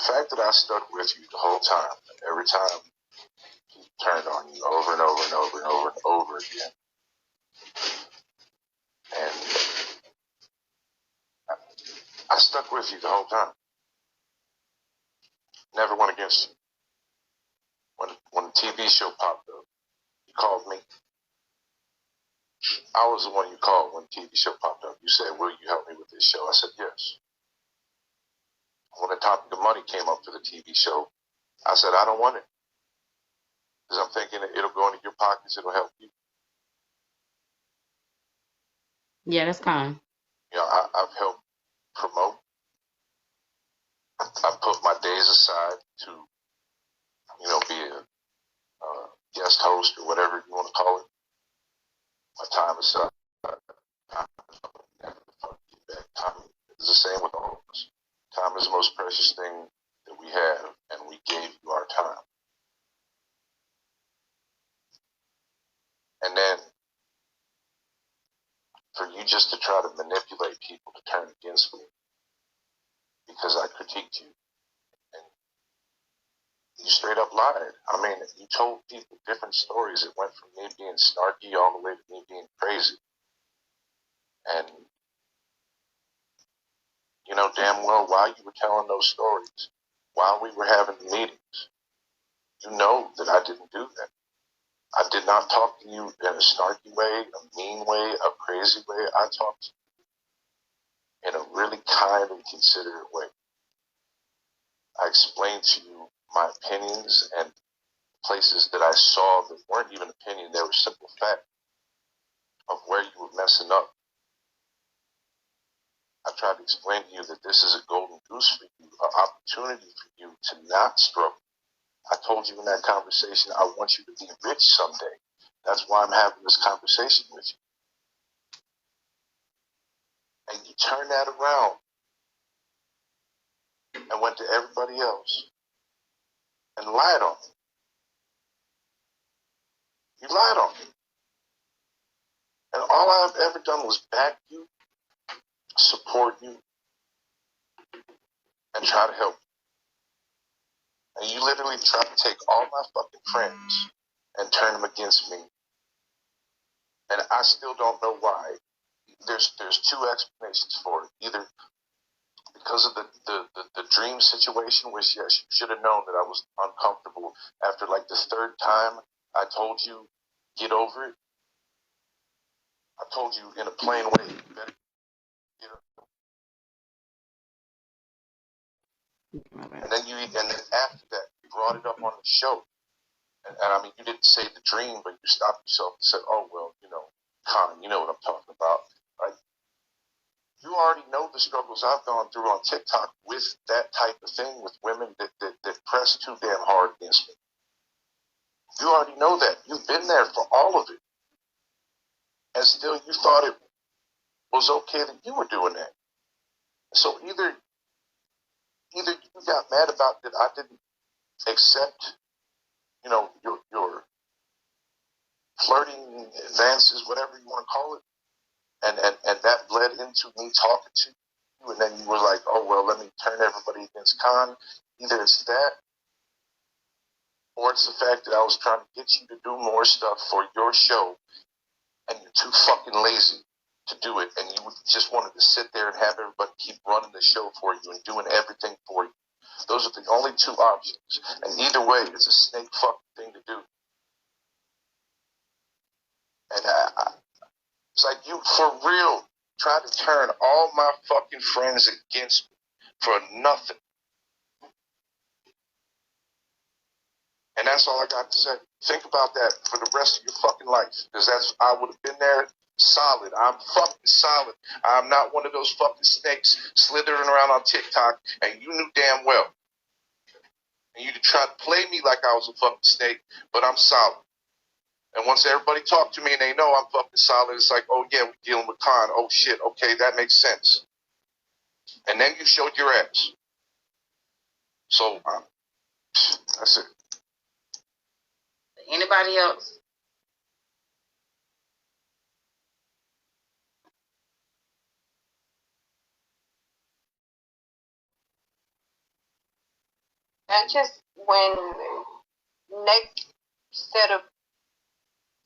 fact that I stuck with you the whole time, every time he turned on you over and over and over and over and over again, and I stuck with you the whole time. Never went against you. When the TV show popped up, you called me. I was the one you called when the TV show popped up. You said, "Will you help me with this show?" I said, "Yes." When the topic of money came up for the TV show, I said, "I don't want it. Because I'm thinking it'll go into your pockets, it'll help you." Yeah, that's kind. You know, I've helped promote. I put my days aside to, you know, be a guest host or whatever you want to call it. My time aside. Time is the same with all of us. Time is the most precious thing that we have, and we gave you our time. And then for you just to try to manipulate people to turn against me because I critiqued you, and you straight up lied. I mean, you told people different stories. It went from me being snarky all the way to me being crazy. And you know damn well while you were telling those stories, while we were having meetings, you know that I didn't do that. I did not talk to you in a snarky way, a mean way, a crazy way. I talked to you in a really kind and considerate way. I explained to you my opinions and places that I saw that weren't even opinion, they were simple fact of where you were messing up. I tried to explain to you that this is a golden goose for you, an opportunity for you to not struggle. I told you in that conversation, I want you to be rich someday. That's why I'm having this conversation with you. And you turn that around and went to everybody else and lied on me. You lied on me. And all I've ever done was back you, support you, and try to help you. And you literally tried to take all my fucking friends and turn them against me. And I still don't know why. There's two explanations for it. Either because of the dream situation, which yes, you should have known that I was uncomfortable after like the third time I told you, get over it. I told you in a plain way, you better get over it. And then after that, you brought it up on the show. And I mean, you didn't say the dream, but you stopped yourself and said, "Oh, well, you know, Con, you know what I'm talking about." Right? You already know the struggles I've gone through on TikTok with that type of thing, with women that press too damn hard against me. You already know that. You've been there for all of it. And still you thought it was okay that you were doing that. So either you got mad about that I didn't accept, you know, your flirting advances, whatever you want to call it, and that bled into me talking to you, and then you were like, "Oh well, let me turn everybody against Con." Either it's that, or it's the fact that I was trying to get you to do more stuff for your show, and you're too fucking lazy to do it, and you just wanted to sit there and have everybody keep running the show for you and doing everything for you. Those are the only two options, and either way, it's a snake fucking thing to do. And it's like you, for real, tried to turn all my fucking friends against me for nothing. And that's all I got to say. Think about that for the rest of your fucking life. Because I would have been there solid. I'm fucking solid. I'm not one of those fucking snakes slithering around on TikTok, and you knew damn well. And you tried to play me like I was a fucking snake, but I'm solid. And once everybody talk to me and they know I'm fucking solid, it's like, oh yeah, we're dealing with Con. Oh shit, okay, that makes sense. And then you showed your ass. So, that's it. Anybody else? And just when next set of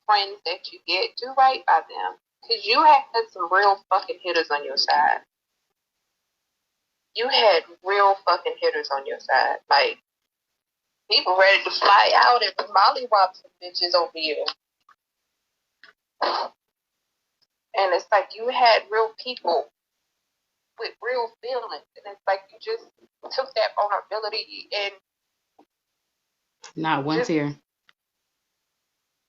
friends that you get, do right by them. Because you had some real fucking hitters on your side. You had real fucking hitters on your side. Like, people ready to fly out and mollywop some bitches over you. And it's like you had real people with real feelings. And it's like you just took that vulnerability and Not one tear.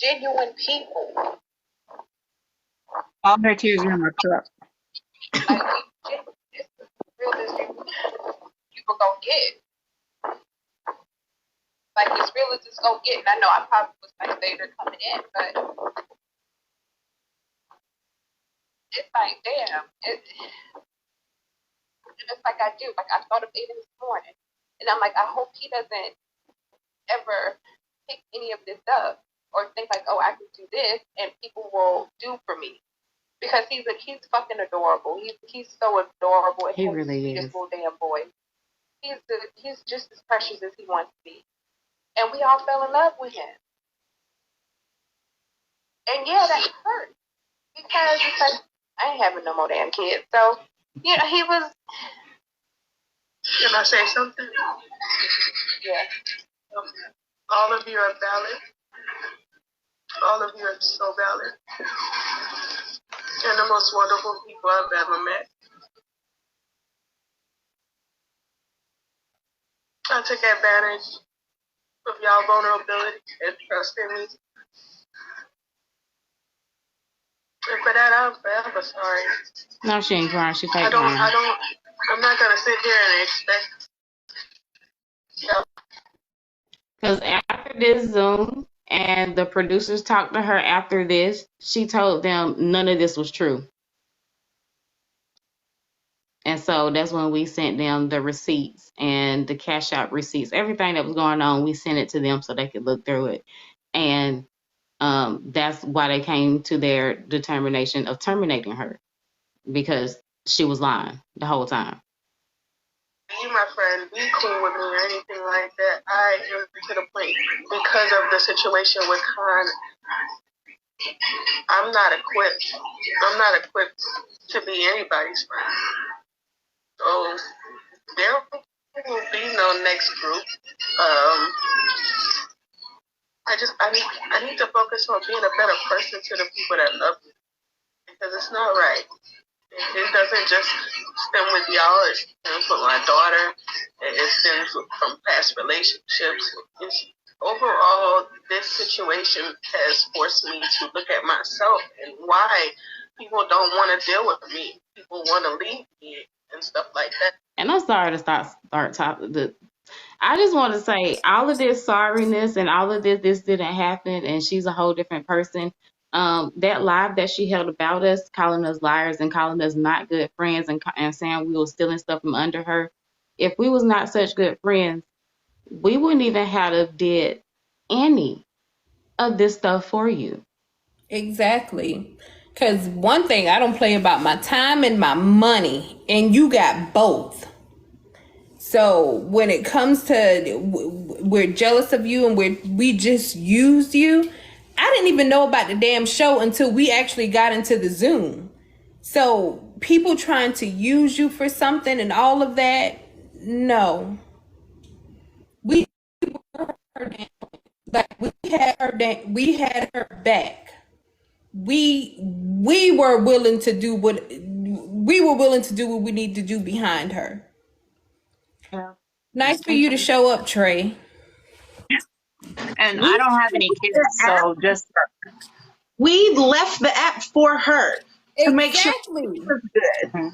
Genuine people. All her tears are in my cup. Like, it's the realest people gonna get. Like, as real as it's gonna get. And I know I probably was like later coming in, but it's like, damn. It's like I do. Like, I thought of Aiden this morning. And I'm like, I hope he doesn't ever pick any of this up or think like, oh, I can do this and people will do for me. Because he's fucking adorable. He's so adorable. He really is. Little damn boy. He's just as precious as he wants to be. And we all fell in love with him. And yeah, that hurt. Because it's like, I ain't having no more damn kids. So, you know, he was. Can I say something? Yeah. All of you are valid. All of you are so valid. And the most wonderful people I've ever met. I took advantage of y'all vulnerability and trust in me. And for that, I'm forever sorry. No, she ain't crying. She fake I'm not gonna sit here and expect. Because after this Zoom and the producers talked to her after this, she told them none of this was true. And so that's when we sent them the receipts and the cash out receipts, everything that was going on. We sent it to them so they could look through it. And that's why they came to their determination of terminating her, because she was lying the whole time. You, my friend, be cool with me or anything like that. I am to the point because of the situation with Khan. I'm not equipped to be anybody's friend. So there will be no next group. I need to focus on being a better person to the people that love me, because it's not right. It doesn't just stem with y'all. It stems with my daughter. It stems from past relationships. Overall, this situation has forced me to look at myself and why people don't want to deal with me. People want to leave me and stuff like that. And I'm sorry to start talking. I just want to say all of this sorriness and all of this didn't happen, and she's a whole different person. That live that she held about us, calling us liars and calling us not good friends and saying we were stealing stuff from under her. If we was not such good friends, we wouldn't even have did any of this stuff for you. Exactly. Because one thing I don't play about my time and my money, and you got both. So when it comes to we're jealous of you and we just used you, I didn't even know about the damn show until we actually got into the Zoom. So people trying to use you for something and all of that, no. We had her back. We were willing to do what we need to do behind her. Yeah. Nice for you to show up, Trey. And I don't have any kids, so just we left the app for her to make sure she was good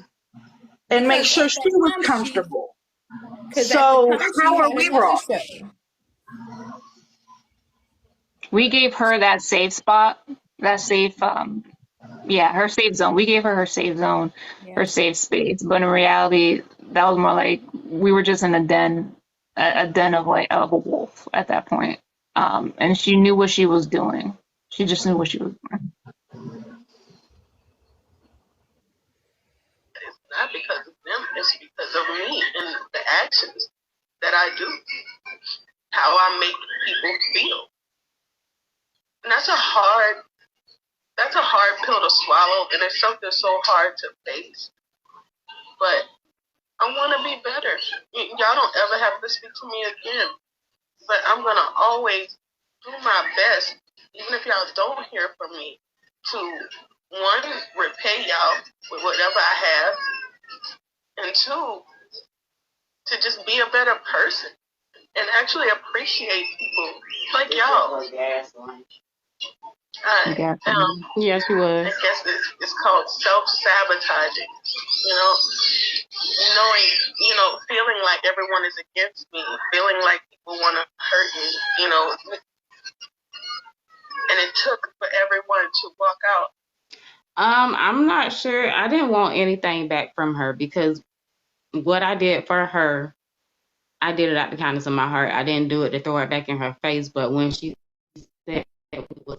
and make sure she was comfortable. So how are we wrong? we gave her that safe spot, that safe, her safe zone. We gave her her safe zone, her safe space. But in reality, that was more like we were just in a den of a wolf at that point. And she knew what she was doing. She just knew what she was doing. It's not because of them, it's because of me and the actions that I do. how I make people feel. And that's a hard pill to swallow, and it's something so hard to face. But I want to be better. Y'all don't ever have to speak to me again. But I'm going to always do my best, even if y'all don't hear from me, to, one, repay y'all with whatever I have, and two, to just be a better person and actually appreciate people like y'all. Yes, she was. I guess it's called self-sabotaging. Feeling like everyone is against me, feeling like people want to hurt me, and it took for everyone to walk out. I'm not sure. I didn't want anything back from her because what I did for her, I did it out the kindness of my heart. I didn't do it to throw it back in her face. But when she said we was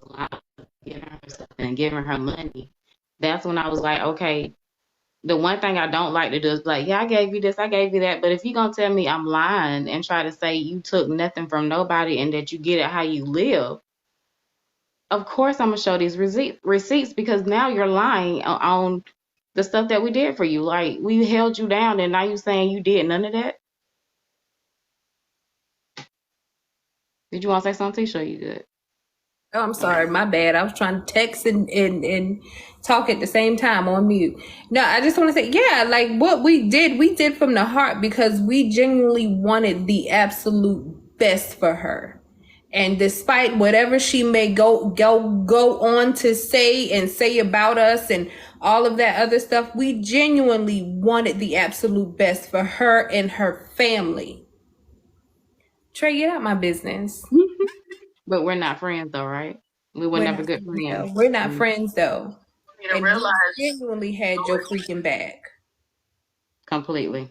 giving her something and giving her money, that's when I was like, okay. The one thing I don't like to do is like, yeah, I gave you this, I gave you that. But if you're going to tell me I'm lying and try to say you took nothing from nobody and that you get it how you live, of course I'm going to show these receipts because now you're lying on the stuff that we did for you. Like, we held you down and now you're saying you did none of that. Did you want to say something, Tisha? You good? Oh, I'm sorry, my bad. I was trying to text and talk at the same time on mute. No, I just want to say, yeah, like what we did from the heart because we genuinely wanted the absolute best for her. And despite whatever she may go on to say about us and all of that other stuff, we genuinely wanted the absolute best for her and her family. Trey, get out my business. But we're not friends, though, right? We're never good friends. We're not friends, though. And realize you genuinely had your freaking back. Completely.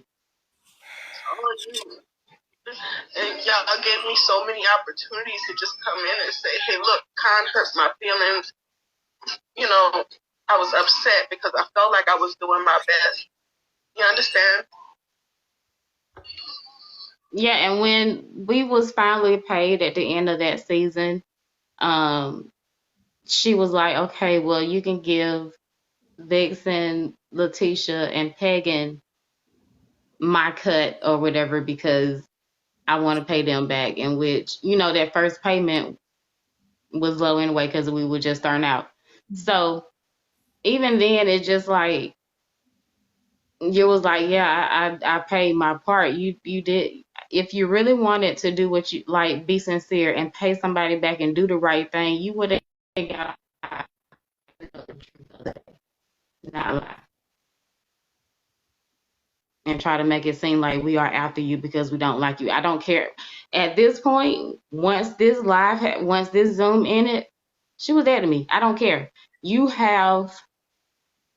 And y'all gave me so many opportunities to just come in and say, hey, look, Con hurt my feelings. I was upset because I felt like I was doing my best. You understand? Yeah, and when we was finally paid at the end of that season, she was like, okay, well, you can give Vixen, Letitia, and Pagan my cut or whatever because I want to pay them back. In which, that first payment was low anyway because we were just starting out. So even then, it's just like, you was like, yeah, I paid my part. You did. If you really wanted to do what you like, be sincere and pay somebody back and do the right thing, you would have got not lie and try to make it seem like we are after you because we don't like you. I don't care. At this point, once this Zoom ended, she was there to me. I don't care. You have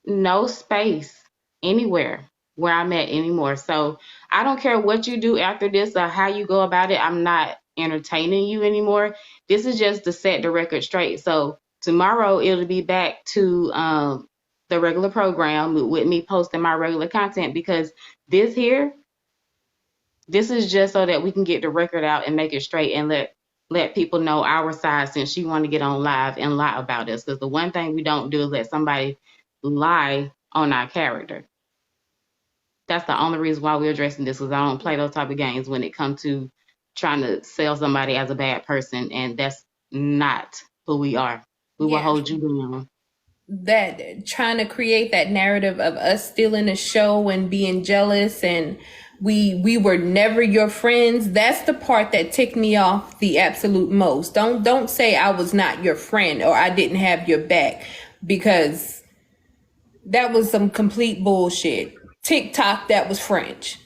no space anywhere where I'm at anymore. So I don't care what you do after this or how you go about it. I'm not entertaining you anymore. This is just to set the record straight. So tomorrow it'll be back to the regular program with me posting my regular content because this is just so that we can get the record out and make it straight and let people know our side since she want to get on live and lie about us. Because the one thing we don't do is let somebody lie on our character. That's the only reason why we're addressing this, because I don't play those type of games when it comes to trying to sell somebody as a bad person, and that's not who we are. We will hold you down. That trying to create that narrative of us stealing the show and being jealous and we were never your friends. That's the part that ticked me off the absolute most. Don't say I was not your friend or I didn't have your back, because that was some complete bullshit. TikTok, that was French.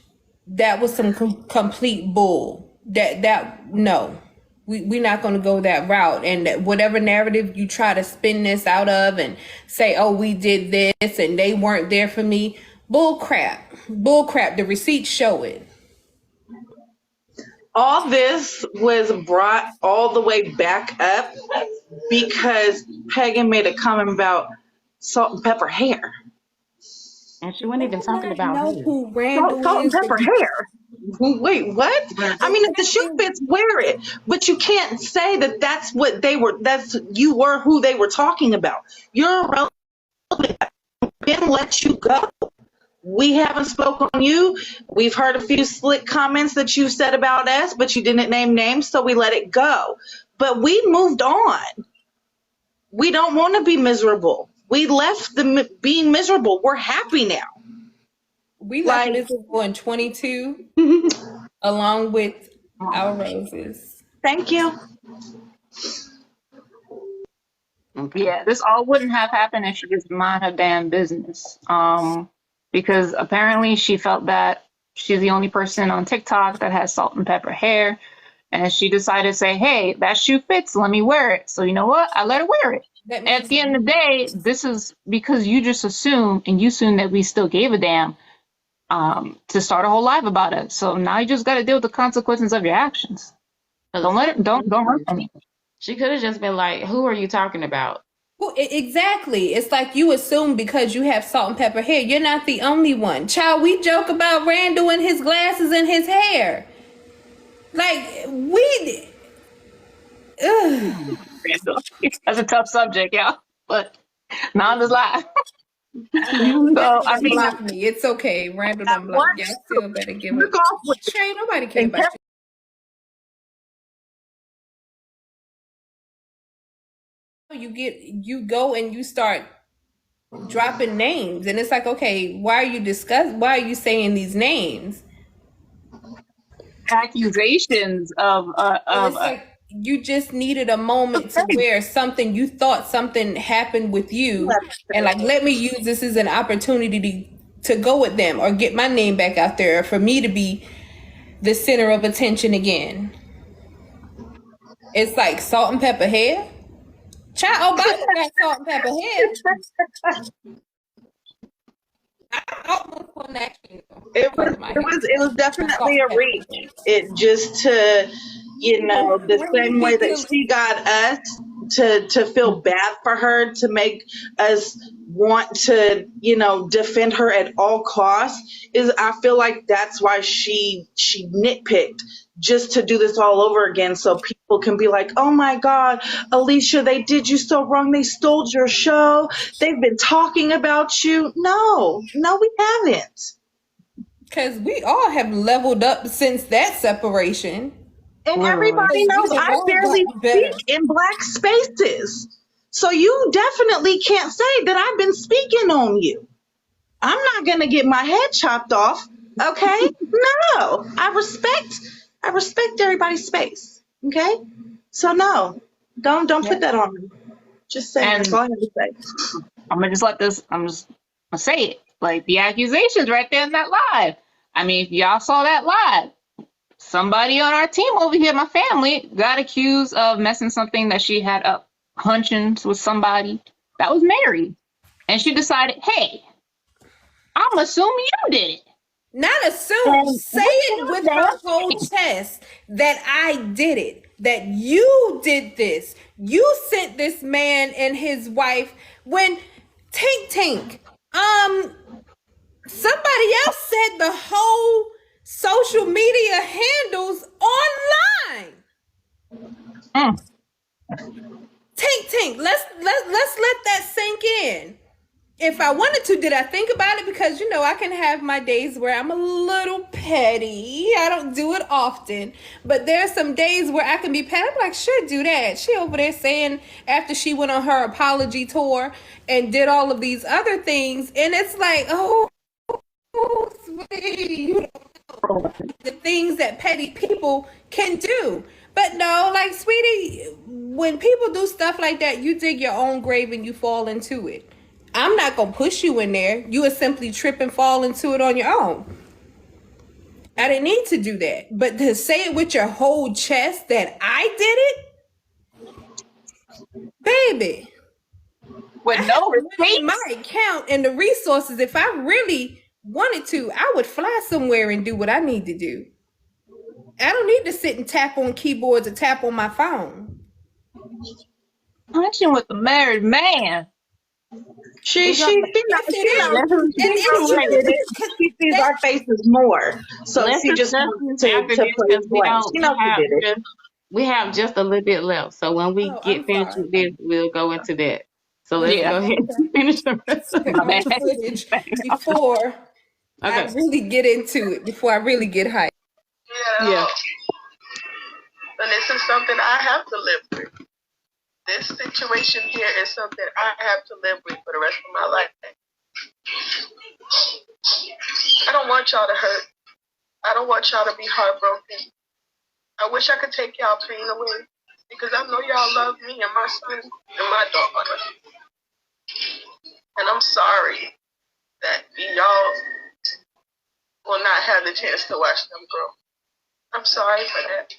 That was some complete bull. No. We're not going to go that route. And whatever narrative you try to spin this out of and say, oh, we did this and they weren't there for me. Bull crap. The receipts show it. All this was brought all the way back up because Pagan made a comment about salt and pepper hair. And she wasn't even talking about hair. Salt and pepper hair. Wait, what? I mean, if the shoe fits, wear it. But you can't say that that's what they were. You were who they were talking about. You're irrelevant. Ben let you go. We haven't spoken on you. We've heard a few slick comments that you said about us, but you didn't name names, so we let it go. But we moved on. We don't want to be miserable. We left being miserable. We're happy now. We left miserable in 22, along with our roses. Thank you. Okay. Yeah, this all wouldn't have happened if she just mind her damn business. Because apparently she felt that she's the only person on TikTok that has salt and pepper hair. And she decided to say, hey, that shoe fits, let me wear it. So you know what? I let her wear it. At the end of the day, this is because you just assume that we still gave a damn to start a whole live about it. So now you just got to deal with the consequences of your actions. Don't run from it. She could have just been like, who are you talking about? Well, exactly. It's like you assume because you have salt and pepper hair, you're not the only one. Child, we joke about Randall and his glasses and his hair. Like, we... Ugh. That's a tough subject, y'all. But not as live. So, I mean... Block me. It's okay. Randall done block. Y'all still better give it. Trey, nobody cares about you. You go and you start dropping names, and it's like, okay, why are you saying these names? Accusations of it's like you just needed a moment to where you thought something happened with you, and like, let me use this as an opportunity to go with them or get my name back out there, or for me to be the center of attention again. It's like salt and pepper hair. Child, Obama got salt and pepper hair. I almost wasn't actually. It was definitely a reach. It just to, the same way that she got us to feel bad for her, to make us want to, defend her at all costs, is I feel like that's why she nitpicked, just to do this all over again, so people can be like, oh my God, Alicia, they did you so wrong. They stole your show. They've been talking about you. No, we haven't. Because we all have leveled up since that separation. And everybody knows I barely speak in Black spaces. So you definitely can't say that I've been speaking on you. I'm not going to get my head chopped off. Okay? No, I respect everybody's space. Okay? So no, don't put that on me. Just say that's all I have to say. I'm going to say it. Like, the accusations right there in that live. I mean, if y'all saw that live, somebody on our team over here, my family, got accused of messing something that she had up hunchings with somebody that was married. And she decided, hey, I'm assuming you did it. Not assume. Say it with her whole chest that I did it. That you did this. You sent this man and his wife when Tink. Somebody else said the whole social media handles online. Tink, let's let that sink in. If I wanted to, did I think about it? Because, I can have my days where I'm a little petty. I don't do it often. But there are some days where I can be petty. I'm like, sure, do that. She over there saying after she went on her apology tour and did all of these other things. And it's like, oh, sweetie, the things that petty people can do. But no, like, sweetie, when people do stuff like that, you dig your own grave and you fall into it. I'm not going to push you in there. You would simply trip and fall into it on your own. I didn't need to do that. But to say it with your whole chest that I did it, baby. With no receipts. My account and the resources, if I really wanted to, I would fly somewhere and do what I need to do. I don't need to sit and tap on keyboards or tap on my phone. Punching with a married man. She It's knows. like, She yes, knows. it is. She knows what it is. She sees our faces more, so Let's she just discuss wants this to after this play because blame. She knows who did it. we have just a little bit left. So when we Oh, get I'm finished sorry. with this, we'll go into that. So let's Yeah. go ahead and finish the rest of My Our bad. footage before I Okay. really get into it, before I really get hyped. Yeah. And this is something I have to live with. This situation here is something I have to live with for the rest of my life. I don't want y'all to hurt. I don't want y'all to be heartbroken. I wish I could take y'all pain away because I know y'all love me and my son and my daughter. And I'm sorry that y'all will not have the chance to watch them grow. I'm sorry for that.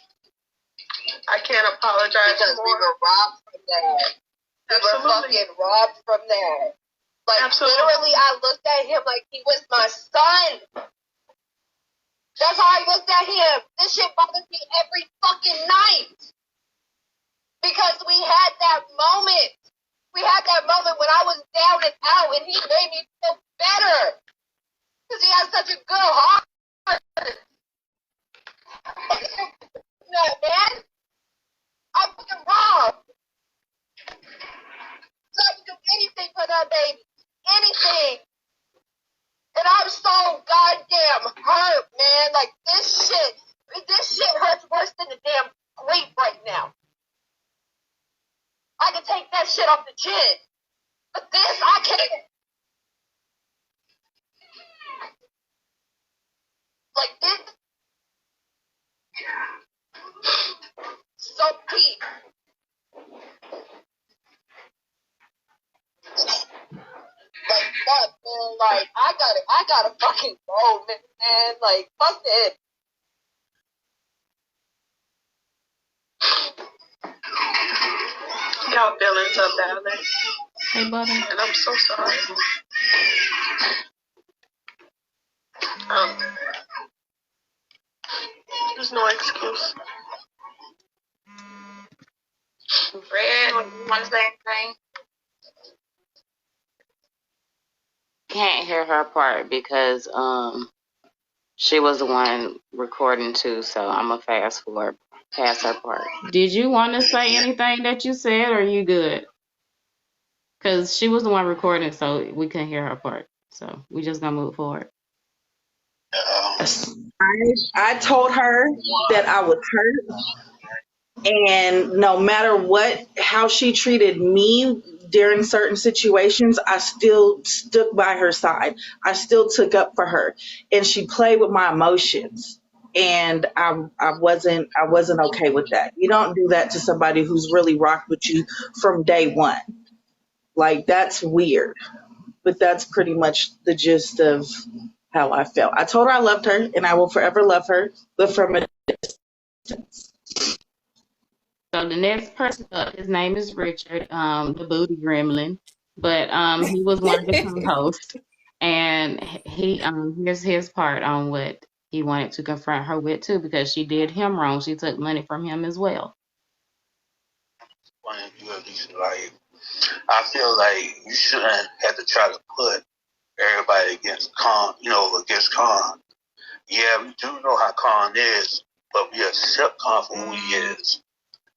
I can't apologize because more. we were robbed from that. We were fucking robbed from that. Like, literally, I looked at him like he was my son. That's how I looked at him. This shit bothers me every fucking night. Because we had that moment. We had that moment when I was down and out, and he made me feel better. Because he has such a good heart. No, man. I fucking robbed. So I would do anything for that baby. Anything. And I'm so goddamn hurt, man. Like, this shit hurts worse than the damn grief right now. I can take that shit off the chin. But this, I can't. Like, this. So deep. Like, fuck, man. Like, I gotta fucking go, man. Like, fuck it. Y'all feelings are valid. Hey, buddy. And I'm so sorry. There's no excuse. Fred, you want to say anything? Can't hear her part because she was the one recording too, so I'm gonna fast forward past her part. Did you want to say anything that you said, or are you good? Because she was the one recording, so we couldn't hear her part. So we just gonna move forward. I told her that I was hurt, and no matter how she treated me during certain situations, I still stuck by her side. I still took up for her, and she played with my emotions, and I wasn't okay with that. You don't do that to somebody who's really rocked with you from day one. Like, that's weird. But that's pretty much the gist of how I felt. I told her I loved her, and I will forever love her, but from a distance. So the next person up, his name is Richard, the booty gremlin, but he was one of the co-hosts, and here's his part on what he wanted to confront her with too, because she did him wrong. She took money from him as well. When you at least like, I feel like you shouldn't have to try to put everybody against Khan. Against Khan. Yeah, we do know how Khan is, but we accept Khan for who he is.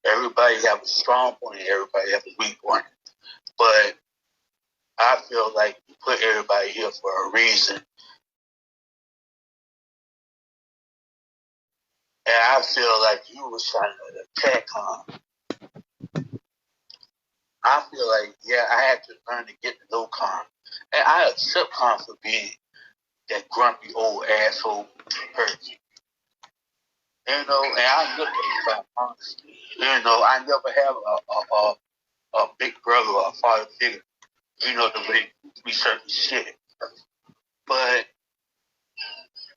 Everybody have a strong point, everybody have a weak point. But I feel like you put everybody here for a reason. And I feel like you were trying to attack Khan. I feel like, yeah, I had to learn to get to know Khan. And I accept Khan for being that grumpy old asshole person. And I look at him honestly. I never have a big brother or a father figure, the way we certain shit. But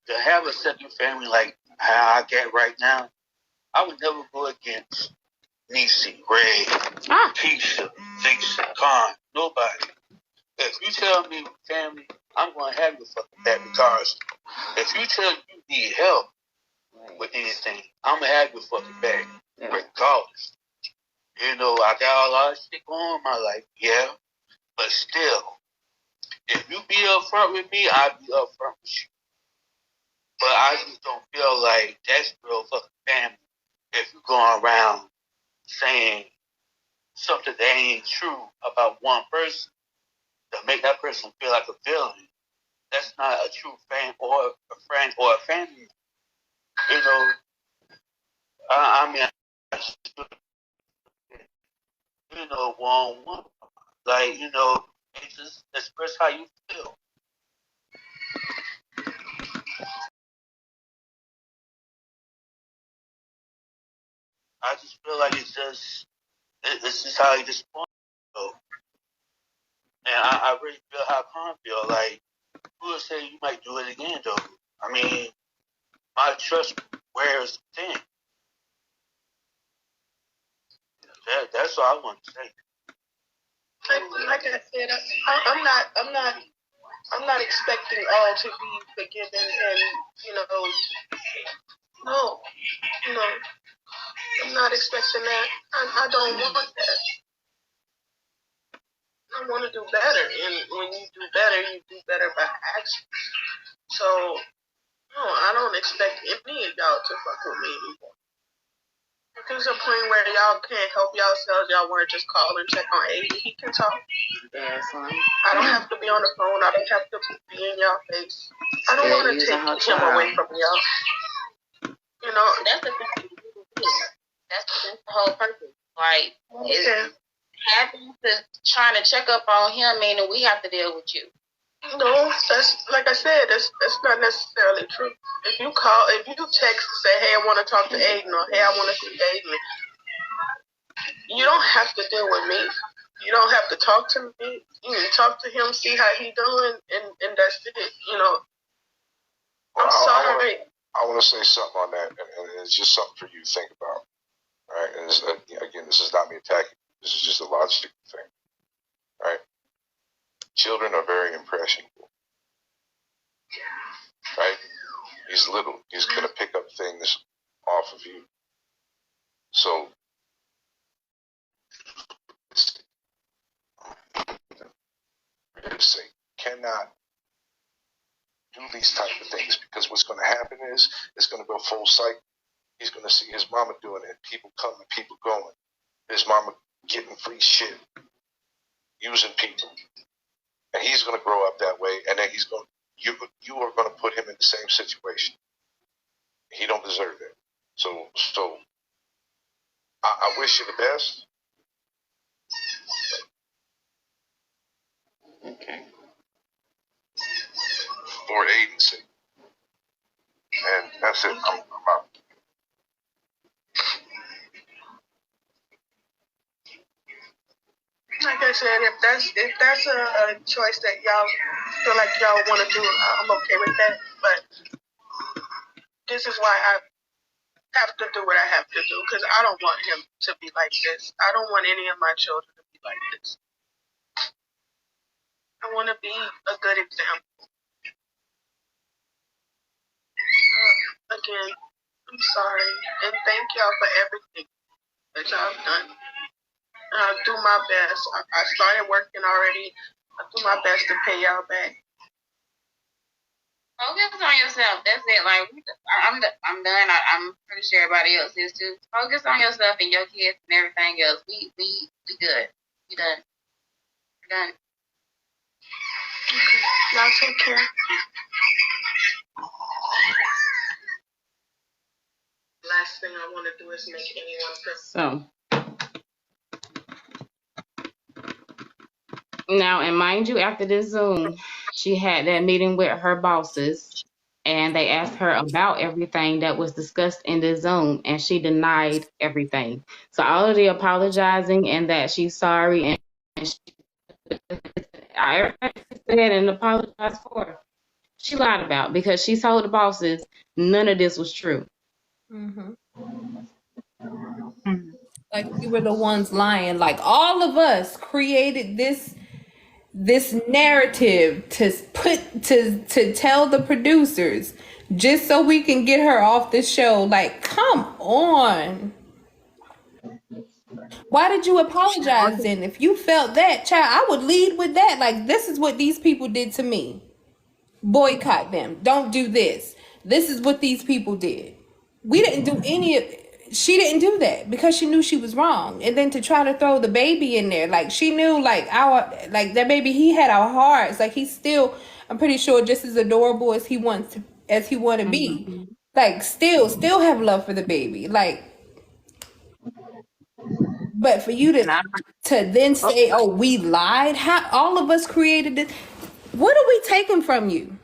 to have a second family like how I get right now, I would never go against Niecy, Ray, Keisha, Lisa, Khan, nobody. If you tell me family, I'm going to have your fucking back regardless. If you tell me you need help with anything, I'm going to have your fucking back regardless. I got a lot of shit going on in my life, yeah, but still, If you be upfront with me, I'll be upfront with you. But I just don't feel like that's real fucking family. If you're going around saying something that ain't true about one person to make that person feel like a villain, that's not a true fan or a friend or a family. You know, I mean, you know, one, like, you know, just express how you feel. I just feel like it's just how you just want to go. And I really feel how Con feel. Like, who would say you might do it again, though? I mean, my trust wears thin. That's all I want to say. Like I said, I'm not expecting all to be forgiven and, you know, no, I'm not expecting that. I don't want that. I want to do better, and when you do better by action. So, no, I don't expect any of y'all to fuck with me anymore. If there's a point where y'all can't help yourselves, y'all want to just call and check on Aiden, he can talk. I don't have to be on the phone. I don't have to be in y'all face. I don't want to take him away from y'all. You know, That's the thing. That's the whole purpose. Like, it's having to trying to check up on him, meaning we have to deal with you. no, that's like I said. That's not necessarily true. If you text and say, "Hey, I want to talk to Aiden," or "Hey, I want to see Aiden," you don't have to deal with me. You don't have to talk to me. You can talk to him, see how he doing, and that's it. You know. I'm sorry. I want to say something on that, and it's just something for you to think about. All right, and again, this is not me attacking. This is just a logical thing. All right, children are very impressionable. Right, he's little. He's gonna pick up things off of you. So, say cannot do these type of things because what's going to happen is it's going to go full cycle. He's going to see his mama doing it. People coming, people going. His mama getting free shit, using people, and he's going to grow up that way. And then you are going to put him in the same situation. He don't deserve that. So I wish you the best. Okay. For agency. And that's it. I'm out. Like I said, if that's a choice that y'all feel like y'all want to do, I'm okay with that. But this is why I have to do what I have to do, because I don't want him to be like this. I don't want any of my children to be like this. I want to be a good example. Again, I'm sorry, and thank y'all for everything that y'all done. I'll do my best. I started working already. I'll do my best to pay y'all back. Focus on yourself. That's it. Like, I'm done. I'm pretty sure everybody else is too. Focus on yourself and your kids and everything else. We good. We done. We're done. Okay. Y'all take care. Last thing I want to do is make anyone feel. So now, and mind you, after this Zoom, she had that meeting with her bosses, and they asked her about everything that was discussed in the Zoom, and she denied everything. So all of the apologizing and that she's sorry and I said and apologized for her. She lied about, because she told the bosses none of this was true. Like we were the ones lying. Like all of us created this narrative to tell the producers just so we can get her off the show. Like, come on. Why did you apologize then? If you felt that, child, I would lead with that. Like, this is what these people did to me. Boycott them. Don't do this. This is what these people did. We didn't do any of she didn't do that because she knew she was wrong. And then to try to throw the baby in there, like she knew like that baby, he had our hearts. Like he's still, I'm pretty sure, just as adorable as he want to be. Like still have love for the baby. Like, but for you to then say, oh, we lied, how all of us created this, what are we taking from you?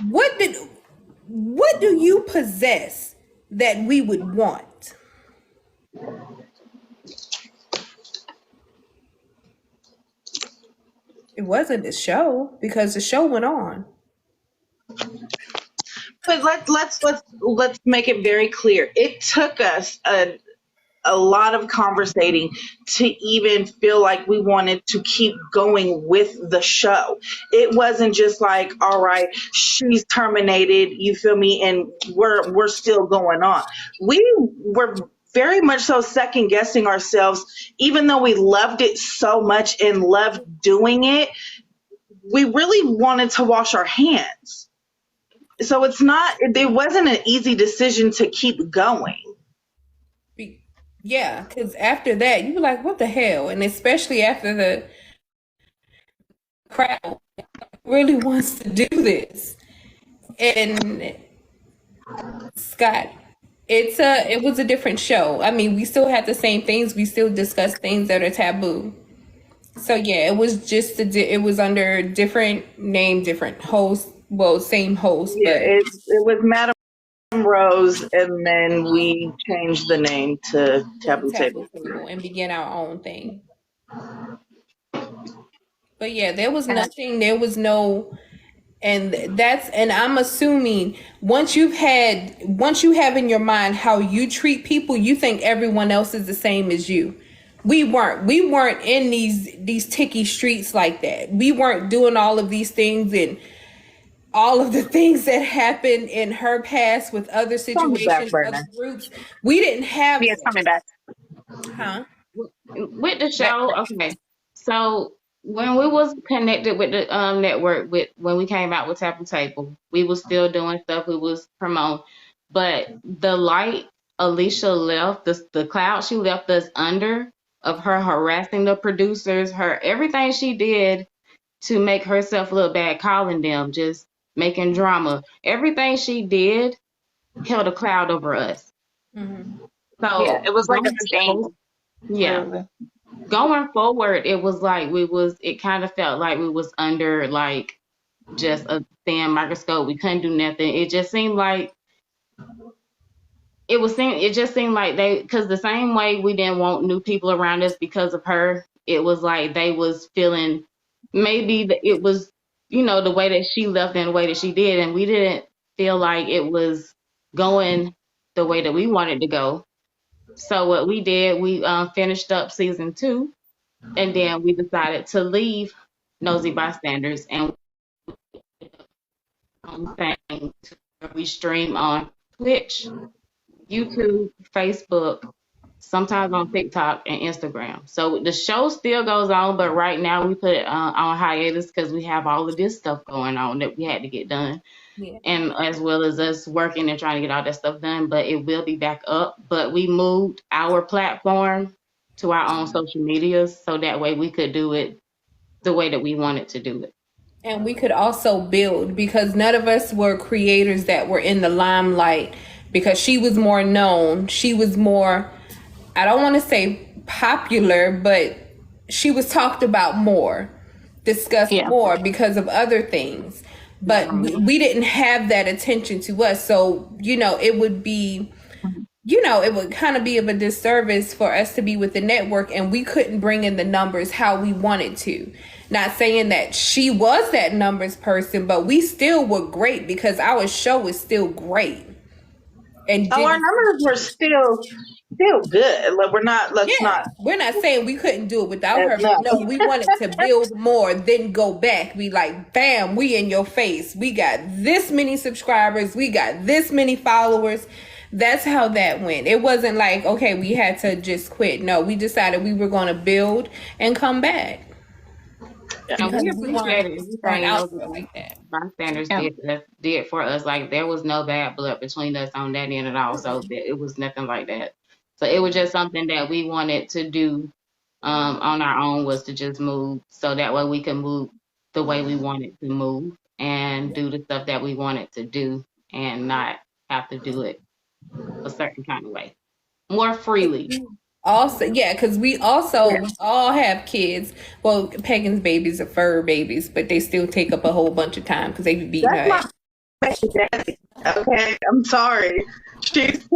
What do you possess that we would want? It wasn't the show, because the show went on. But let's make it very clear. It took us a lot of conversating to even feel like we wanted to keep going with the show. It wasn't just like, all right, she's terminated, you feel me, and we're still going on. We were very much so second guessing ourselves, even though we loved it so much and loved doing it. We really wanted to wash our hands. So it wasn't an easy decision to keep going. Yeah, because after that, you were like, what the hell? And especially after the crowd really wants to do this. And Scott, it was a different show. I mean, we still had the same things. We still discussed things that are taboo. So yeah, it was just it was under different name, different host. Well, same host. Yeah, but it was Madam Rose, and then we changed the name to Taboo Table and began our own thing. But yeah, there was nothing. There was no. And I'm assuming once you have in your mind how you treat people, you think everyone else is the same as you. We weren't in these ticky streets like that. We weren't doing all of these things and all of the things that happened in her past with other situations, other groups. We didn't have. It's coming back. Huh? With the show, okay. So when we was connected with the network, when we came out with Taboo Table, we was still doing stuff. We was promoting, but the light Alicia left, the cloud she left us under of her harassing the producers, her everything she did to make herself look bad, calling them, just making drama. Everything she did held a cloud over us. Mm-hmm. So yeah, it was like a stain. Yeah. Going forward, it was like it kind of felt like we was under like just a thin microscope. We couldn't do nothing. It just seemed like because the same way we didn't want new people around us because of her, it was like they was feeling maybe it was, the way that she left and the way that she did, and we didn't feel like it was going the way that we wanted to go. So what we did, we finished up season 2, and then we decided to leave Nosy Bystanders, and we stream on Twitch, YouTube, Facebook, sometimes on TikTok and Instagram. So the show still goes on, but right now we put it on hiatus because we have all of this stuff going on that we had to get done. Yeah. And as well as us working and trying to get all that stuff done, but it will be back up. But we moved our platform to our own social medias so that way we could do it the way that we wanted to do it. And we could also build, because none of us were creators that were in the limelight, because she was more known. She was more, I don't want to say popular, but she was talked about more, discussed more because of other things. But we didn't have that attention to us. So, it would be, it would kind of be of a disservice for us to be with the network and we couldn't bring in the numbers how we wanted to. Not saying that she was that numbers person, but we still were great because our show was still great. And our numbers were still good. Like we're not saying we couldn't do it without her. No, we wanted to build more, then go back. We like, bam, we in your face. We got this many subscribers. We got this many followers. That's how that went. It wasn't like, okay, we had to just quit. No, we decided we were going to build and come back. And we appreciate everything those like that. bystanders did for us. Like, there was no bad blood between us on that end at all. So it was nothing like that. So it was just something that we wanted to do on our own, was to just move, so that way we can move the way we wanted to move and do the stuff that we wanted to do, and not have to do it a certain kind of way, more freely. Also, yeah, because we all have kids. Well, Pagan's babies are fur babies, but they still take up a whole bunch of time because they be beating her ass. Daddy. Okay, I'm sorry. She's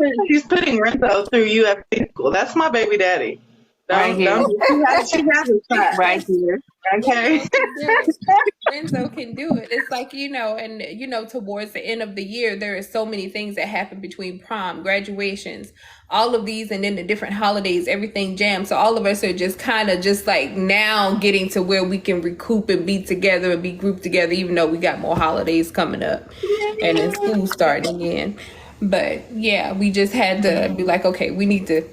putting Renzo through UFC school. That's my baby daddy. Right here. She has a shot. Right here. Okay. Renzo can do it. It's like, and towards the end of the year, there are so many things that happen between prom, graduations, all of these, and then the different holidays, everything jams. So all of us are just kind of just like now getting to where we can recoup and be together and be grouped together, even though we got more holidays coming up and then school starting again. But yeah, we just had to be like, okay, we need to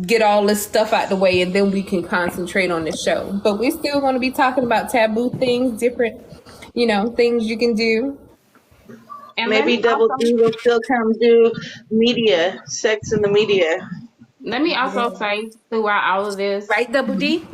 get all this stuff out the way, and then we can concentrate on the show. But we're still going to be talking about taboo things, different, things you can do. And maybe Double D will still come do media, sex in the media. Let me also say, throughout all of this, right, Double D?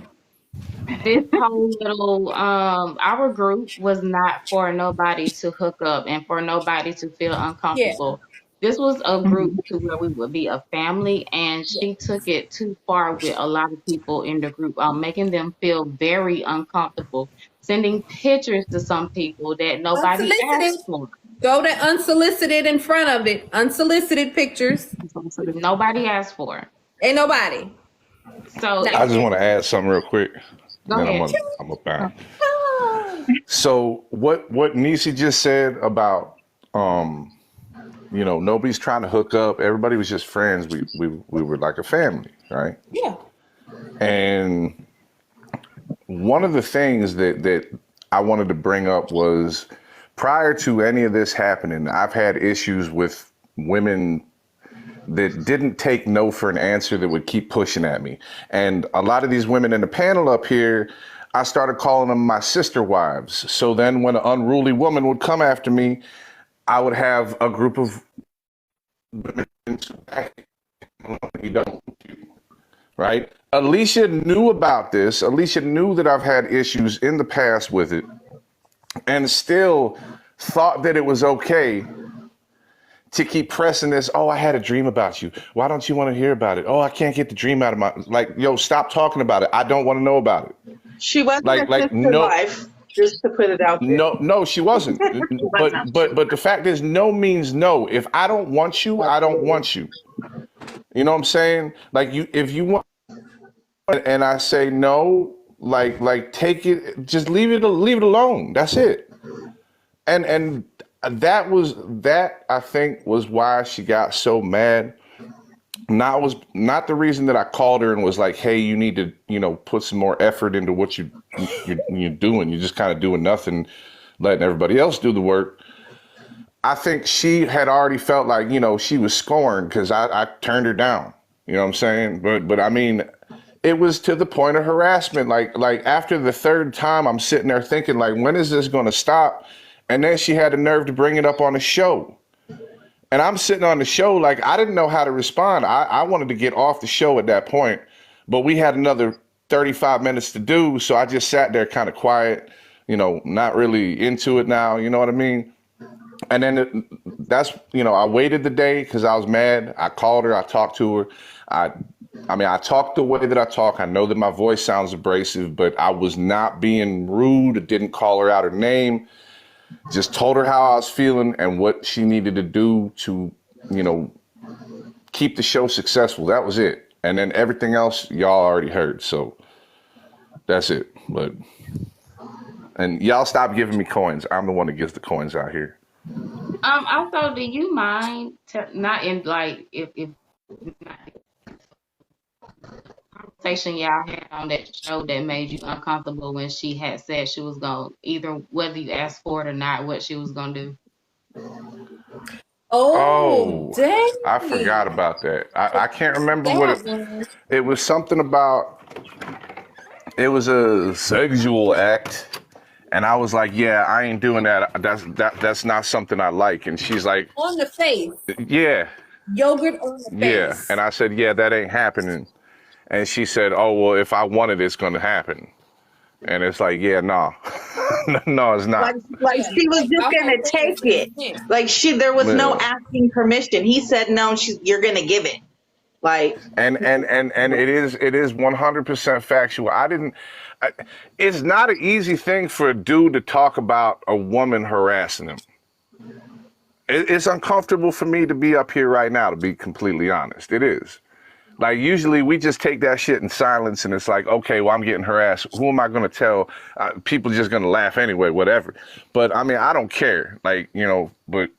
This whole little, our group was not for nobody to hook up and for nobody to feel uncomfortable. Yeah. This was a group to where we would be a family, and she took it too far with a lot of people in the group, making them feel very uncomfortable, sending pictures to some people that nobody asked for. Go to unsolicited in front of it. Unsolicited pictures. Nobody asked for. Ain't nobody. So I just want to add something real quick. Go ahead. I'm a fan. So what Nisi just said about nobody's trying to hook up. Everybody was just friends. We were like a family, right? Yeah. And one of the things that I wanted to bring up was, prior to any of this happening, I've had issues with women that didn't take no for an answer, that would keep pushing at me. And a lot of these women in the panel up here, I started calling them my sister wives. So then when an unruly woman would come after me, I would have a group of women back. Right? Alicia knew about this. Alicia knew that I've had issues in the past with it, and still thought that it was okay to keep pressing this. Oh, I had a dream about you. Why don't you want to hear about it? Oh, I can't get the dream out of my, stop talking about it. I don't want to know about it. She wasn't a sister wife, just to put it out there. No, she wasn't. but the fact is, no means no. If I don't want you, I don't want you. You know what I'm saying? Like, if you want, and I say no, like take it, just leave it alone. That's it. And that I think was why she got so mad. Not the reason that I called her and was like, hey, you need to, put some more effort into what you're doing. You're just kind of doing nothing, letting everybody else do the work. I think she had already felt like, she was scorned because I turned her down. You know what I'm saying? But I mean, it was to the point of harassment. Like after the third time, I'm sitting there thinking, like, when is this going to stop? And then she had the nerve to bring it up on the show. And I'm sitting on the show like, I didn't know how to respond. I wanted to get off the show at that point, but we had another 35 minutes to do. So I just sat there kind of quiet, not really into it now. You know what I mean? And then I waited the day because I was mad. I called her. I talked to her. I talked the way that I talk. I know that my voice sounds abrasive, but I was not being rude. I didn't call her out her name. Just told her how I was feeling and what she needed to do to, keep the show successful. That was it. And then everything else y'all already heard. So that's it. And y'all stop giving me coins. I'm the one that gives the coins out here. Also, do you mind not in like if conversation y'all had on that show that made you uncomfortable when she had said she was going, either whether you asked for it or not, what she was going to do? Oh, dang. I forgot about that. I can't remember what it was. Something about it was a sexual act, and I was like, "Yeah, I ain't doing that. That's not something I like." And she's like, On the face. "Yeah, Yogurt on the yeah." face. And I said, "Yeah, that ain't happening." And she said, "Oh well, if I want it, it's gonna happen." And it's like, yeah, no, no, it's not. Like she was just gonna take it. Like there was no asking permission. He said no. You're gonna give it. Like and it is 100% factual. It's not an easy thing for a dude to talk about a woman harassing him. It's uncomfortable for me to be up here right now, to be completely honest. It is. Like, usually we just take that shit in silence and it's like, okay, well, I'm getting harassed. Who am I going to tell? People are just going to laugh anyway, whatever. But I mean, I don't care. Like, you know, but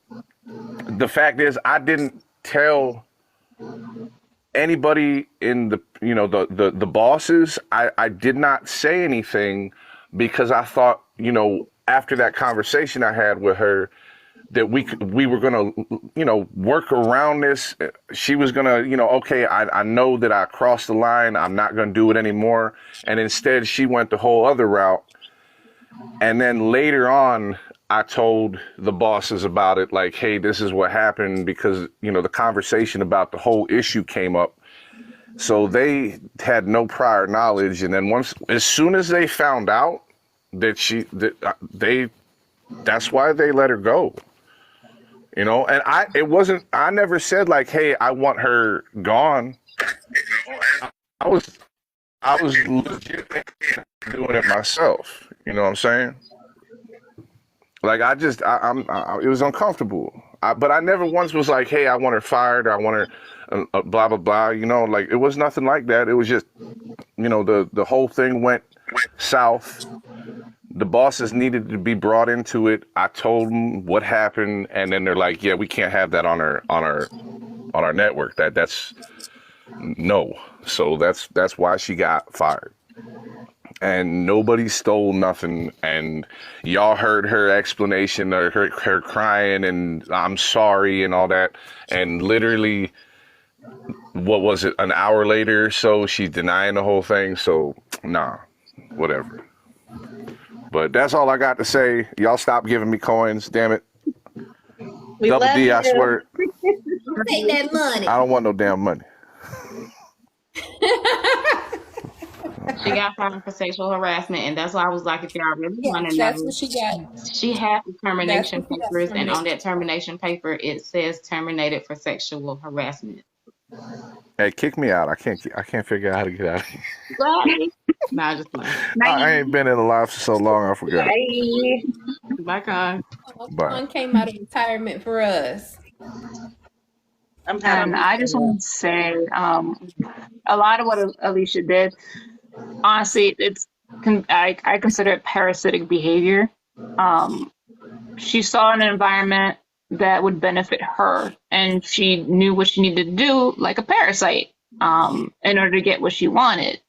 the fact is I didn't tell anybody in the, you know, the bosses. I did not say anything because I thought, you know, after that conversation I had with her, that we were going to, you know, work around this. She was going to, you know, okay, I know that I crossed the line. I'm not going to do it anymore. And instead she went the whole other route. And then later on, I told the bosses about it, like, hey, this is what happened, because, you know, the conversation about the whole issue came up. So they had no prior knowledge. And then as soon as they found out that that's why they let her go. You know, and I never said like, hey, I want her gone. I was legitimately doing it myself. You know what I'm saying? Like, it was uncomfortable. But I never once was like, hey, I want her fired, or I want her blah, blah, blah. You know, like, it was nothing like that. It was just, you know, the whole thing went south. The bosses needed to be brought into it. I told them what happened, and then they're like, "Yeah, we can't have that on our network. That's no." So that's why she got fired. And nobody stole nothing. And y'all heard her explanation, or her crying and I'm sorry and all that. And literally, what was it? An hour later, so she's denying the whole thing. So nah, whatever. But that's all I got to say. Y'all stop giving me coins, damn it. Double D, I swear. Take that money. I don't want no damn money. She got fired for sexual harassment, and that's why I was like, if y'all really want to know, that's what she got. she had the termination papers, and on that termination paper, it says terminated for sexual harassment. Hey, kick me out. I can't figure out how to get out of here. Right? Nah, just playing. I ain't been in the live for so long, I forgot. Bye, Con. Bye. Con came out of retirement for us. And I just want to say, a lot of what Alicia did, honestly, I consider it parasitic behavior. She saw an environment that would benefit her, and she knew what she needed to do, like a parasite, in order to get what she wanted.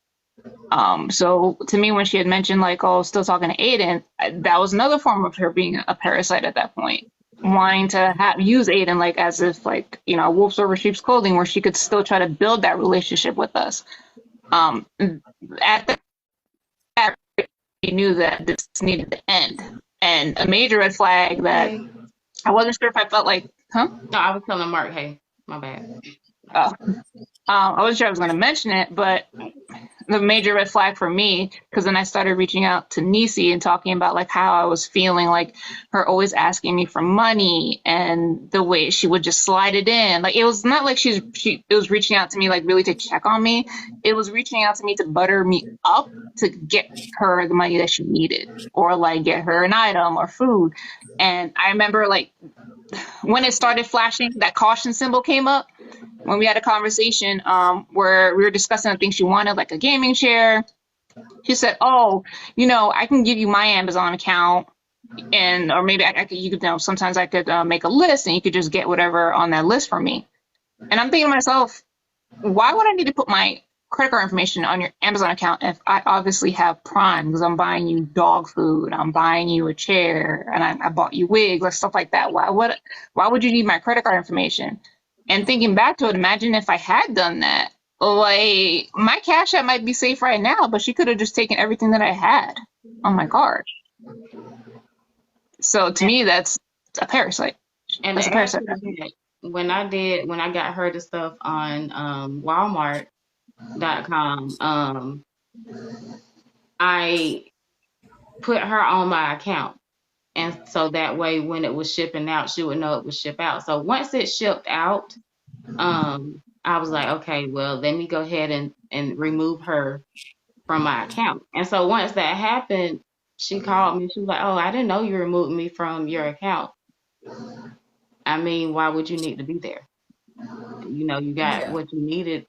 So to me, when she had mentioned like, oh, still talking to Aiden, that was another form of her being a parasite at that point, wanting to use Aiden like as if like, you know, wolves over sheep's clothing, where she could still try to build that relationship with us. At that, she knew that this needed to end, and a major red flag that I wasn't sure if I felt like, huh? No, I was telling Mark, hey, my bad. Oh. I wasn't sure I was going to mention it, but the major red flag for me, because then I started reaching out to Nisi and talking about like how I was feeling, like her always asking me for money and the way she would just slide it in. Like, it was not like it was reaching out to me like really to check on me. It was reaching out to me to butter me up to get her the money that she needed, or like get her an item or food. And I remember like when it started flashing, that caution symbol came up when we had a conversation where we were discussing the things she wanted, like a gaming chair. She said, oh, you know, I can give you my Amazon account, and or maybe you could, you know, sometimes I could make a list and you could just get whatever on that list for me. And I'm thinking to myself, why would I need to put my credit card information on your Amazon account if I obviously have Prime because I'm buying you dog food, I'm buying you a chair, and I bought you wigs or stuff like that? Why would you need my credit card information? And thinking back to it, imagine if I had done that. Like, my Cash App might be safe right now, but she could have just taken everything that I had on my card. So to me, that's a parasite. And That's a parasite. when I got her the stuff on Walmart.com, I put her on my account. And so that way, when it was shipping out, she would know it was shipped out. So once it shipped out, I was like, okay, well, let me go ahead and remove her from my account. And so once that happened, she called me. She was like, oh, I didn't know you removed me from your account. I mean, why would you need to be there? You know, you got what you needed,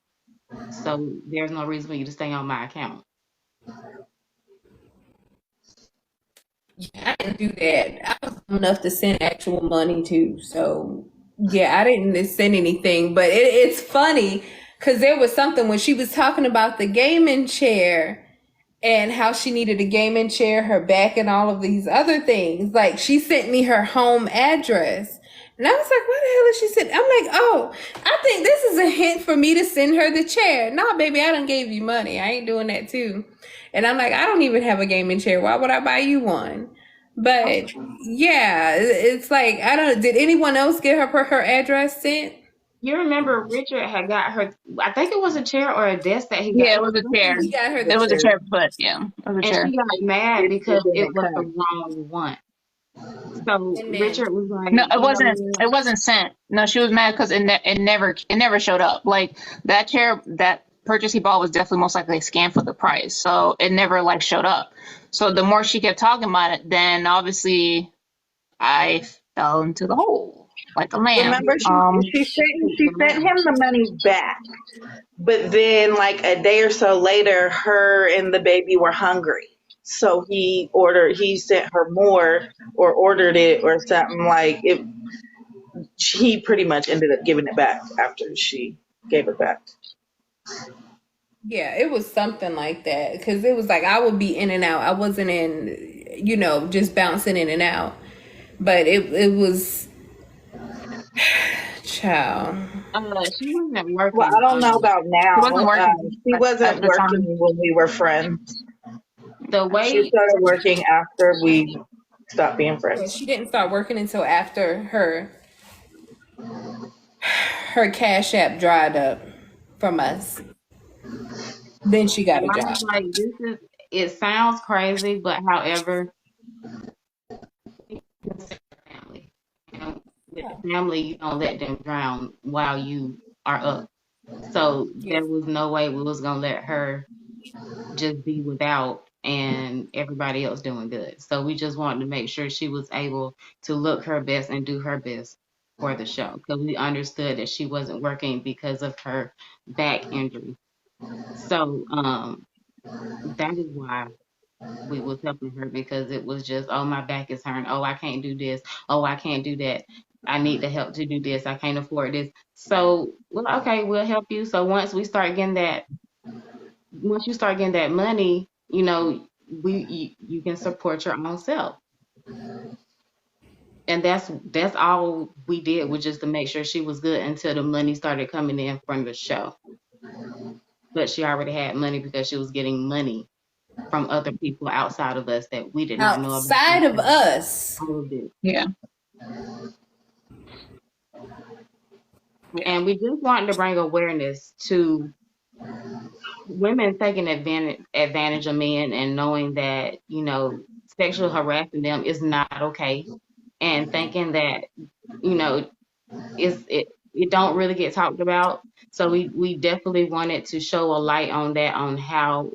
so there's no reason for you to stay on my account. I didn't do that. I was enough to send actual money too. So yeah, I didn't send anything. But it's funny because there was something when she was talking about the gaming chair and how she needed a gaming chair, her back, and all of these other things. Like, she sent me her home address. And I was like, what the hell is she sending? I'm like, oh, I think this is a hint for me to send her the chair. Nah, baby, I done gave you money. I ain't doing that too. And I'm like, I don't even have a gaming chair. Why would I buy you one? But yeah, it's like, I don't, did anyone else get her address sent? You remember Richard had got her, I think it was a chair or a desk that he got. Yeah, it was a chair. He got her It was a chair, but yeah, it was a and chair. she got mad because it was the wrong one. So Richard was like, no, it wasn't sent. No, she was mad because it never showed up. Like, that chair, that purchase he bought was definitely most likely a scam for the price. So it never like showed up. So the more she kept talking about it, then obviously I fell into the hole like a lamb. Remember, she sent him the money back, but then like a day or so later, her and the baby were hungry. So he sent her more or ordered it or something like it. He pretty much ended up giving it back after she gave it back. Yeah, it was something like that because it was like I would be in and out. I wasn't in, just bouncing in and out. But it was, child. She wasn't working. Well, I don't know about now. She wasn't working. She wasn't working when we were friends. The way she started working after we stopped being friends. She didn't start working until after her Cash App dried up from us. Then she got a job. Like, it sounds crazy, but however, family. With the family, you don't let them drown while you are up. So there was no way we was gonna let her just be without and everybody else doing good. So we just wanted to make sure she was able to look her best and do her best for the show, because we understood that she wasn't working because of her back injury. So that is why we was helping her, because it was just, oh, my back is hurting. Oh, I can't do this. Oh, I can't do that. I need the help to do this. I can't afford this. So, well, okay, we'll help you. So once you start getting that money, you can support your own self. And that's all we did, was just to make sure she was good until the money started coming in from the show. But she already had money because she was getting money from other people outside of us that we did not know about. Outside of us. Yeah. And we just wanted to bring awareness to women taking advantage of men and knowing that, sexual harassing them is not okay. And thinking that, it don't really get talked about. So we definitely wanted to show a light on that, on how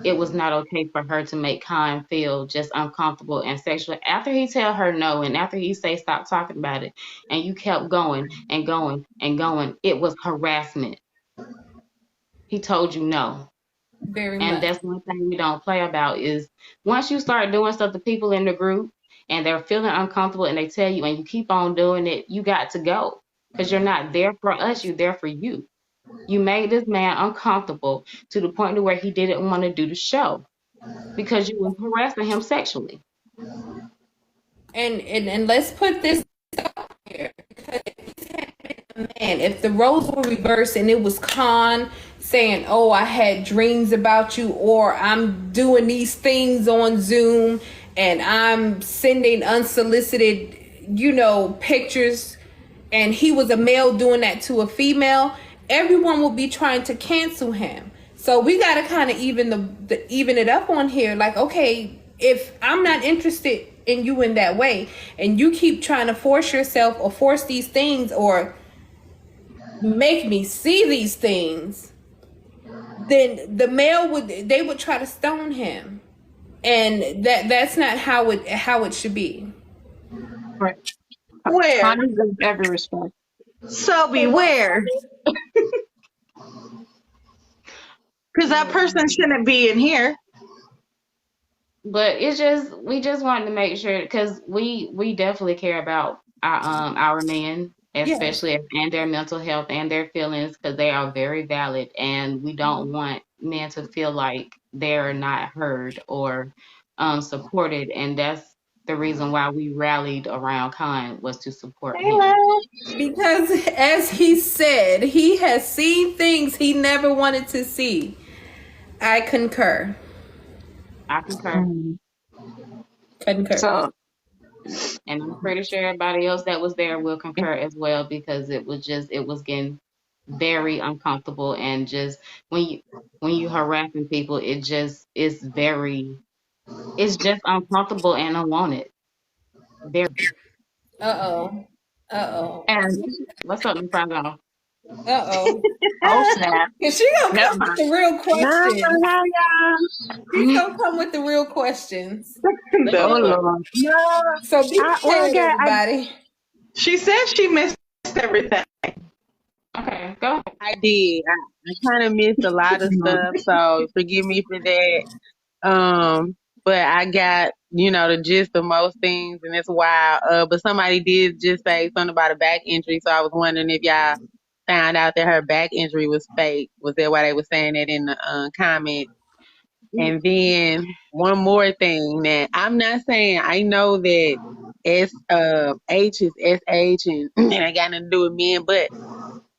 it was not okay for her to make Khan feel just uncomfortable and sexual. After he tell her no, and after he say stop talking about it, and you kept going and going and going, it was harassment. He told you no. Very and much. That's one thing we don't play about, is once you start doing stuff to people in the group and they're feeling uncomfortable and they tell you and you keep on doing it, you got to go, because you're not there for us, you're there for you. You made this man uncomfortable to the point to where he didn't want to do the show because you were harassing him sexually. And let's put this out here, because man, if the roles were reversed and it was Khan saying, "Oh, I had dreams about you," or "I'm doing these things on Zoom and I'm sending unsolicited, pictures," and he was a male doing that to a female, everyone will be trying to cancel him. So we got to kind of even it up on here. Like, okay, if I'm not interested in you in that way, and you keep trying to force yourself or force these things or make me see these things, then the male would try to stone him, and that's not how it should be. Right. Where? Connie deserves every respect. So beware. Because that person shouldn't be in here. But we just wanted to make sure, because we definitely care about our men, especially and their mental health and their feelings, because they are very valid, and we don't want men to feel like they're not heard or supported, and that's the reason why we rallied around Khan, was to support him. Because as he said, he has seen things he never wanted to see. I concur. Concur. So, and I'm pretty sure everybody else that was there will concur as well, because it was getting very uncomfortable, and just when you harassing people, it's just uncomfortable and unwanted. Very. and What's up, Miss Brown? oh snap! Cause she gonna come with the real questions. She's gonna come with the real questions. Oh Lord. So be prepared, everybody. She said she missed everything. Okay, go ahead. I did. I kind of missed a lot of stuff, so forgive me for that. But I got, the gist of most things, and it's wild. But somebody did just say something about a back injury, so I was wondering if y'all found out that her back injury was fake. Was that why they were saying that in the comment? And then one more thing, that I'm not saying, I know that H is SH and it got nothing to do with men, but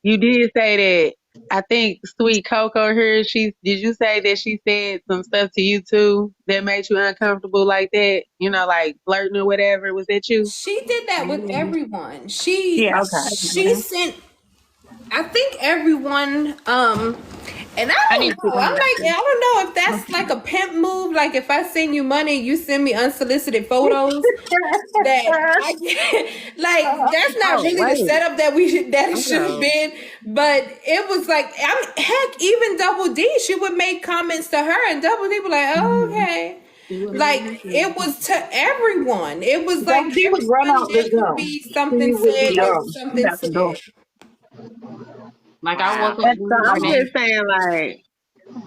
you did say that, I think Sweet Coco here, did you say that she said some stuff to you too that made you uncomfortable like that? Like flirting or whatever? Was that you? She did that with everyone. She sent, I think, everyone, and I don't know. I don't know if that's like a pimp move. Like if I send you money, you send me unsolicited photos. That I get, like that's not really the setup that it should have been. But it was like, heck, even Double D, she would make comments to her, and Double D would like, oh, okay. Like it was to everyone. It was like she would run out the could be something said. Like I woke up. I'm just saying, like,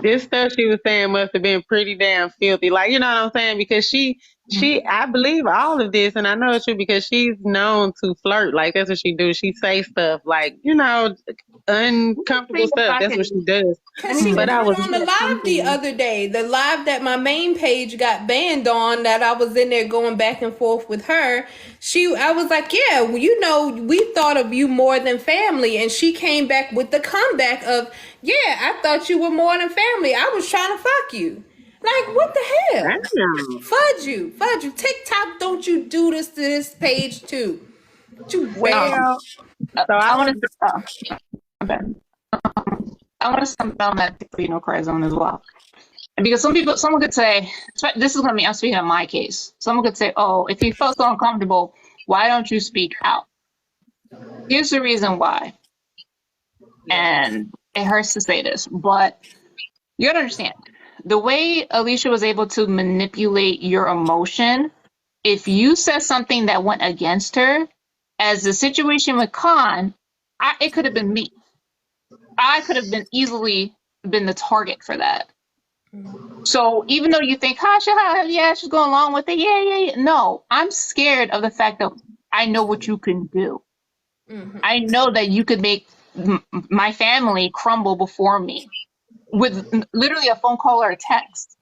this stuff she was saying must have been pretty damn filthy. Like, you know what I'm saying? Because she, I believe all of this, and I know it's true because she's known to flirt. Like, that's what she do. She say stuff like, uncomfortable stuff. That's what she does. But I was on the live the other day, the live that my main page got banned on, that I was in there going back and forth with her. I was like, yeah, we thought of you more than family. And she came back with the comeback of, yeah, I thought you were more than family. I was trying to fuck you. Like, what the hell? Fudge you. TikTok, don't you do this to this page too? So I want to stump down that cry zone as well. Because someone could say, this is going to be, I'm speaking of my case. Someone could say, oh, if you felt so uncomfortable, why don't you speak out? Here's the reason why. And it hurts to say this, but you got to understand, the way Alicia was able to manipulate your emotion, if you said something that went against her, as the situation with Khan, it could have been me. I could have easily been the target for that. So even though you think, she's going along with it. Yeah. No, I'm scared of the fact that I know what you can do. Mm-hmm. I know that you could make my family crumble before me with literally a phone call or a text.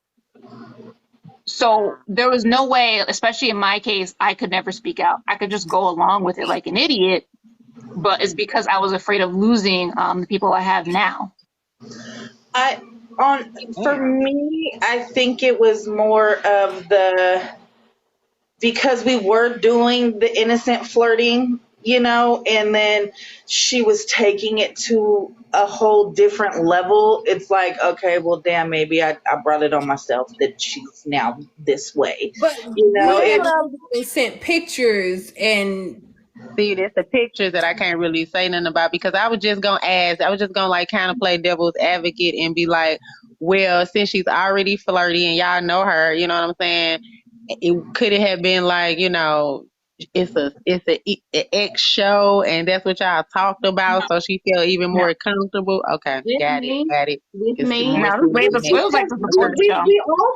So there was no way, especially in my case, I could never speak out. I could just go along with it like an idiot, but it's because I was afraid of losing the people I have now. For me, I think it was more of because we were doing the innocent flirting, and then she was taking it to a whole different level. It's like, okay, well, damn, maybe I brought it on myself that she's now this way. But they sent pictures and. See, that's the pictures that I can't really say nothing about, because I was just gonna like kind of play devil's advocate and be like, well, since she's already flirty and y'all know her, you know what I'm saying? Could it have been like, it's a ex show and that's what y'all talked about, so she felt even more comfortable. Okay, got it. With me,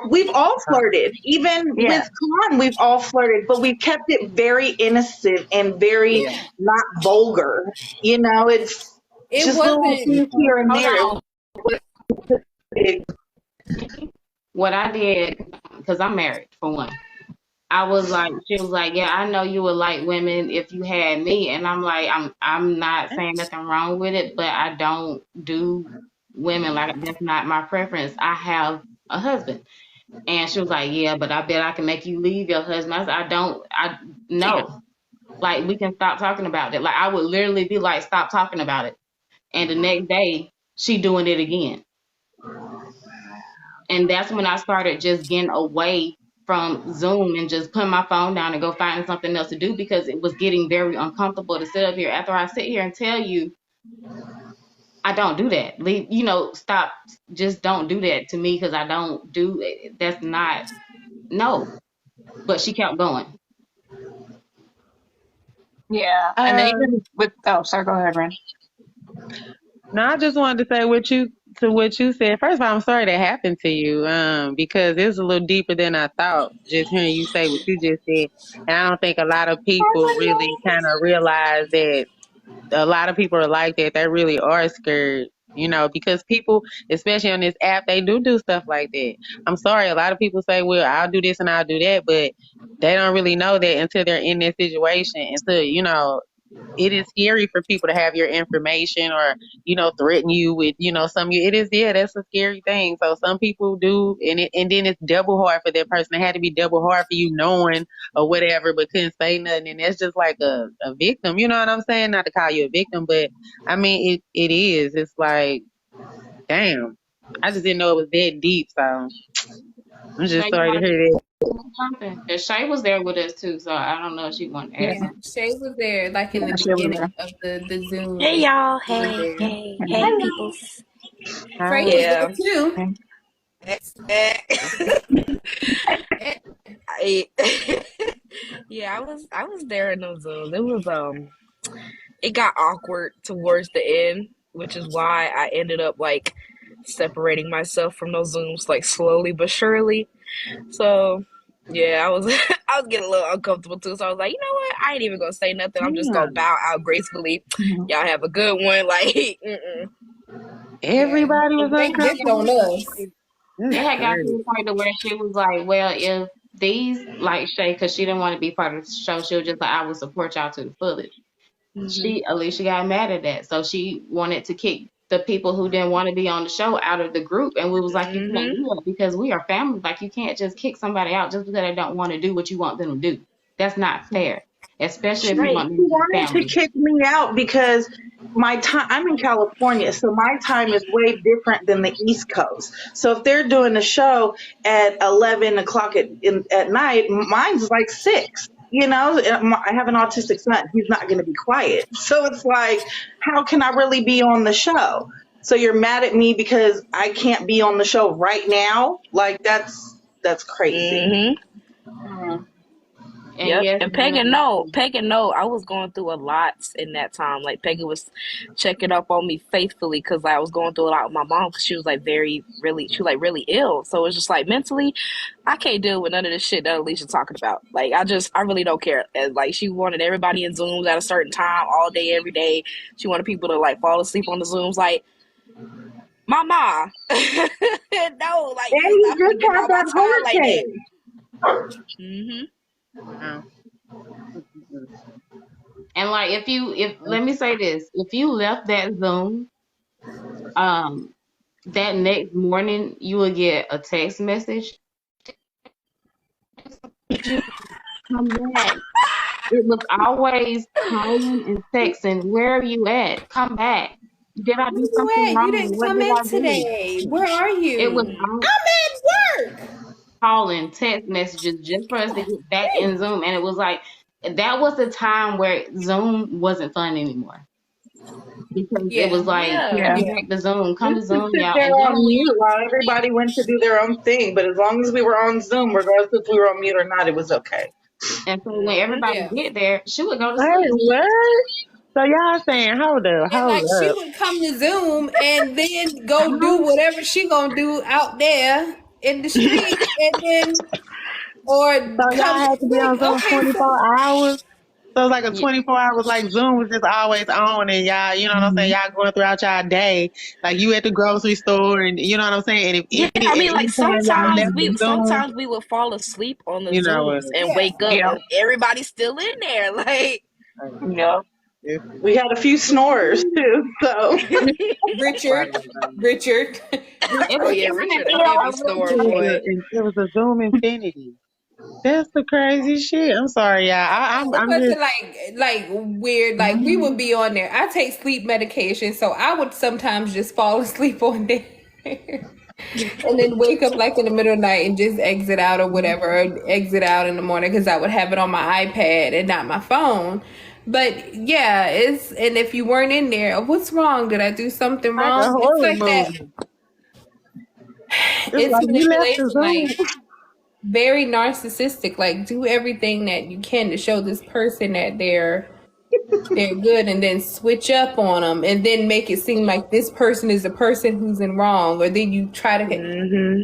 we've all flirted, even with Con, we've all flirted, but we've kept it very innocent and very not vulgar. It's just little things here and there. What I did, because I'm married for one, she was like, yeah, I know you would like women if you had me. And I'm like, I'm not saying nothing wrong with it, but I don't do women. Like, that's not my preference. I have a husband. And she was like, yeah, but I bet I can make you leave your husband. I said, no. Like, we can stop talking about it. Like, I would literally be like, stop talking about it. And the next day, she doing it again. And that's when I started just getting away from Zoom and just putting my phone down and go find something else to do, because it was getting very uncomfortable to sit up here. After I sit here and tell you, I don't do that. Stop. Just don't do that to me, because I don't do it. That's not, no. But she kept going. Yeah. And then even with, sorry, go ahead, Ren. No, I just wanted to say what you said. First of all, I'm sorry that happened to you, because it's a little deeper than I thought, just hearing you say what you just said. And I don't think a lot of people really kind of realize that a lot of people are like that. They really are scared, because people, especially on this app, they do stuff like that. I'm sorry, a lot of people say, well, I'll do this and I'll do that, but they don't really know that until they're in that situation. Until, it is scary for people to have your information or, threaten you with, that's a scary thing. So some people do, and then it's double hard for that person. It had to be double hard for you knowing or whatever, but couldn't say nothing. And that's just like a victim, you know what I'm saying? Not to call you a victim, but I mean, it is. It's like, damn, I just didn't know it was that deep. So I'm just sorry to hear that. Shay was there with us too, so I don't know if she wanted to ask something. Shay was there, like in the beginning of the Zoom. Hey y'all, hey peoples. Frank was there too. Yeah, I was there in those Zooms. It was it got awkward towards the end, which is why I ended up like separating myself from those Zooms like slowly but surely. So yeah, I was getting a little uncomfortable too. So I was like, you know what? I ain't even gonna say nothing. I'm just gonna bow out gracefully. Y'all have a good one. Like, everybody was uncomfortable on us. It had got to the point where she was like, well, if these, like Shay, because she didn't want to be part of the show, she was just like, I will support y'all to the fullest. Alicia got mad at that. So she wanted to kick the people who didn't want to be on the show out of the group. And we was like, you can't do that, because we are family. Like, you can't just kick somebody out just because they don't want to do what you want them to do. That's not fair. Especially if you want She wanted to kick me out because my time, I'm in California, so my time is way different than the East Coast. So if they're doing a show at 11 o'clock at night, mine's like 6. I have an autistic son. He's not going to be quiet. So it's like, how can I really be on the show? So you're mad at me because I can't be on the show right now? Like, that's crazy. And Yep. yes, And Peggy, I was going through a lot in that time. Like Peggy was checking up on me faithfully because I was going through a lot with my mom because she was like really really ill. So it's just like mentally, I can't deal with none of this shit that Alicia's talking about. Like I really don't care. And like she wanted everybody in Zooms at a certain time all day, every day. She wanted people to like fall asleep on the Zooms. Like, Mama, no, like And you you not gonna just give had all my that time like that. hurricane. Mm-hmm. and like if let me say this, if you left that Zoom, that next morning you will get a text message. Come back. It was always calling and texting. Where are you at? Come back. Did I do Where you something at? You wrong? didn't What come did in I do? today. Where are It was you? all I'm at work. calling, text messages just for us to get back in Zoom. And it was like, that was the time where Zoom wasn't fun anymore. Because it was like, Yeah. come back to Zoom, come to Just to Zoom, sit y'all. there And then on mute while everybody went to do their own thing. But as long as we were on Zoom, regardless if we were on mute or not, it was okay. and so when everybody get there, she would go to Wait, sleep. what? So y'all saying, hold And like she up. would come to Zoom and then go do whatever she gonna do out there in the street, and then or So y'all come had to be like on Zoom okay, so 24 hours? So it's like a Yeah. 24 hours, like Zoom was just always on, and y'all, you know what I'm saying? Y'all going throughout y'all day, like you at the grocery store, and you know what I'm saying? And if Yeah, any I at mean, like any time y'all left the Zoom, sometimes we would fall asleep on the you know what? Zooms and yeah. wake up Yeah. and everybody's still in there. Like, Yep. We had a few snorers too, so Richard. It oh was yeah, even Richard, at a that heavy a little snore, It was boy. bit. a Zoom infinity. That's the crazy shit. I'm sorry, y'all. It I'm just. wasn't like weird. Like we would be on there. I take sleep medication, so I would sometimes just fall asleep on there. And then wake up like in the middle of the night and just exit out or whatever, or exit out in the morning because I would have it on my iPad and not my phone. But yeah, and if you weren't in there, what's wrong? Did I do something Like a wrong? It's horror like that. movie. It's It's like you left the manipulation, Zoom. like very narcissistic. Like do everything that you can to show this person that they're good, and then switch up on them, and then make it seem like this person is the person who's in wrong, or then you try to Mm-hmm.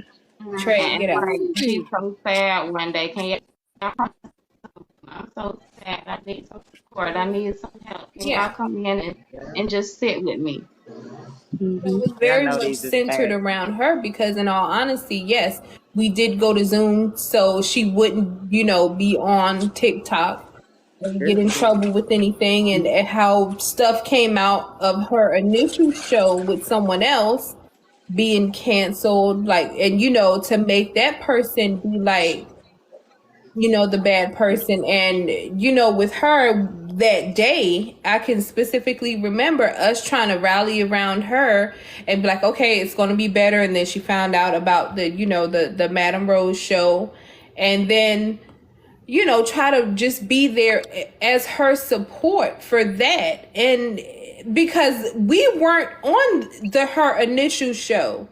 And get it's out. like, she's so sad one day. Can you? I'm so sad. I need some support. I need some help. Can y'all come in and just sit with me? It was very much centered around her because, in all honesty, yes, we did go to Zoom so she wouldn't, be on TikTok and get in trouble with anything, and how stuff came out of her initial show with someone else being canceled, like, and to make that person be like, the bad person. And, with her that day, I can specifically remember us trying to rally around her and be like, okay, it's going to be better. And then she found out about the Madame Rose show. And then, try to just be there as her support for that. And because we weren't on her initial show.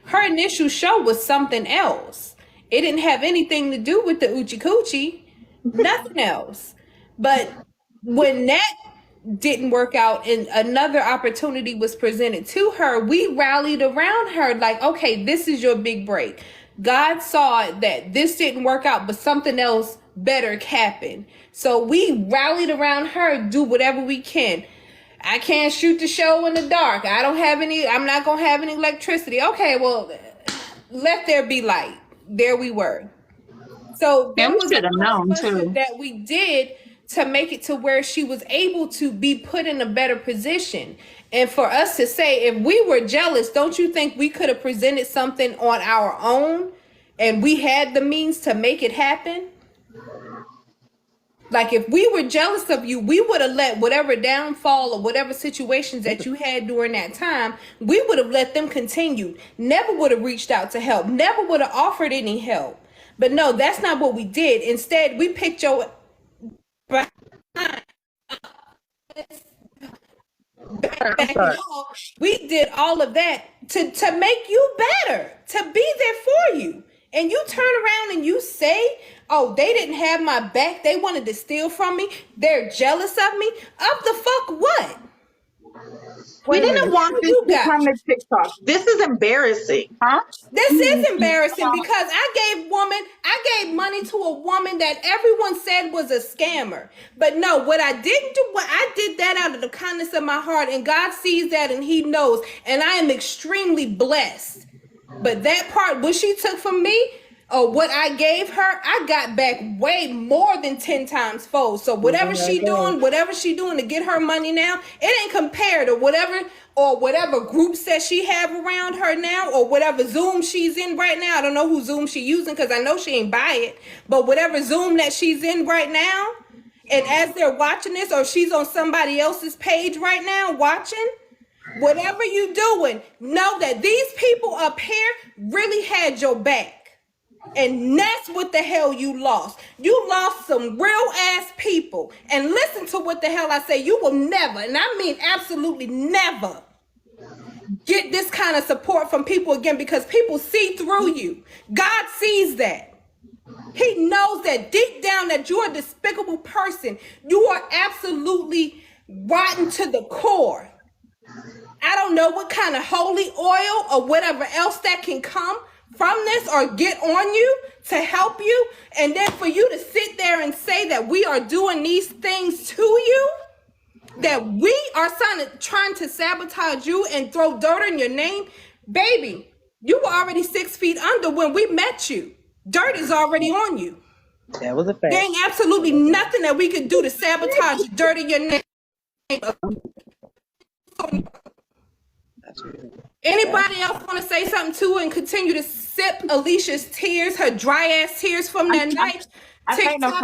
Her initial show was something else. It didn't have anything to do with the Oochie Coochie, nothing else. But when that didn't work out and another opportunity was presented to her, we rallied around her like, okay, this is your big break. God saw that this didn't work out, but something else better happened. So we rallied around her, do whatever we can. I can't shoot the show in the dark. I'm not going to have any electricity. Okay, well, let there be light. There we were. So Yeah, there we was should have a lot known of stuff too. that we did to make it to where she was able to be put in a better position. And for us to say, if we were jealous, don't you think we could have presented something on our own and we had the means to make it happen? Like if we were jealous of you, we would have let whatever downfall or whatever situations that you had during that time, we would have let them continue. Never would have reached out to help. Never would have offered any help. But no, that's not what we did. Instead, we picked your back we did all of that to make you better, to be there for you. and you turn around and you say, oh, they didn't have my back, they wanted to steal from me, they're jealous of me, of the fuck what? We didn't want this You to got come to TikTok. This is embarrassing. Huh? This is embarrassing because I gave money to a woman that everyone said was a scammer. But no, what I didn't do, I did that out of the kindness of my heart, and God sees that and He knows, and I am extremely blessed. But that part, what she took from me, or what I gave her, I got back way more than 10 times fold. So whatever she doing to get her money now, it ain't compared to whatever groups that she have around her now, or whatever Zoom she's in right now. I don't know who Zoom she using because I know she ain't buy it. But whatever Zoom that she's in right now, and as they're watching this, or she's on somebody else's page right now watching, whatever you doing, know that these people up here really had your back. And that's what the hell you lost. You lost some real ass people. And listen to what the hell I say. You will never, and I mean absolutely never, get this kind of support from people again, because people see through you. God sees that. He knows that deep down that you're a despicable person. You are absolutely rotten to the core. I don't know what kind of holy oil or whatever else that can come from this or get on you to help you, and then for you to sit there and say that we are doing these things to you, that we are trying to sabotage you and throw dirt in your name. Baby, you were already 6 feet under when we met you. Dirt is already on you. That was a fact. There ain't absolutely nothing that we could do to sabotage the dirt in your name. Anybody else want to say something too and continue to sip Alicia's tears, her dry ass tears from that night? TikTok,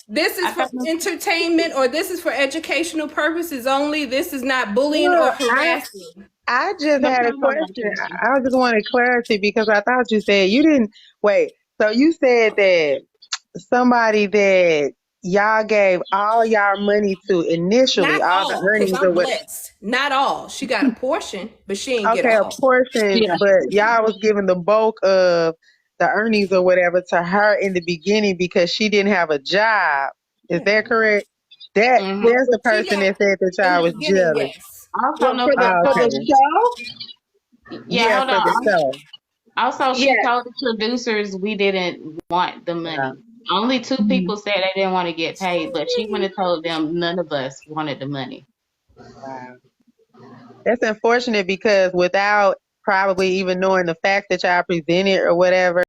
this is for entertainment, or this is for educational purposes only. This is not bullying or harassing. I just had a question. I just wanted clarity because I thought you said you didn't wait. So you said that somebody that y'all gave all y'all money to initially, Not all the earnings I'm blessed. Not all. She got a portion, but she ain't get all. a portion, but y'all was giving the bulk of the earnings or whatever to her in the beginning because she didn't have a job. Is that correct? There's the person that said that y'all was jealous. Yes. Also, For the show? Yeah, hold on. Show. Also, she told the producers we didn't want the money. Yeah. Only 2 people said they didn't want to get paid, but she went and told them none of us wanted the money. Wow. That's unfortunate because without probably even knowing the fact that y'all presented or whatever,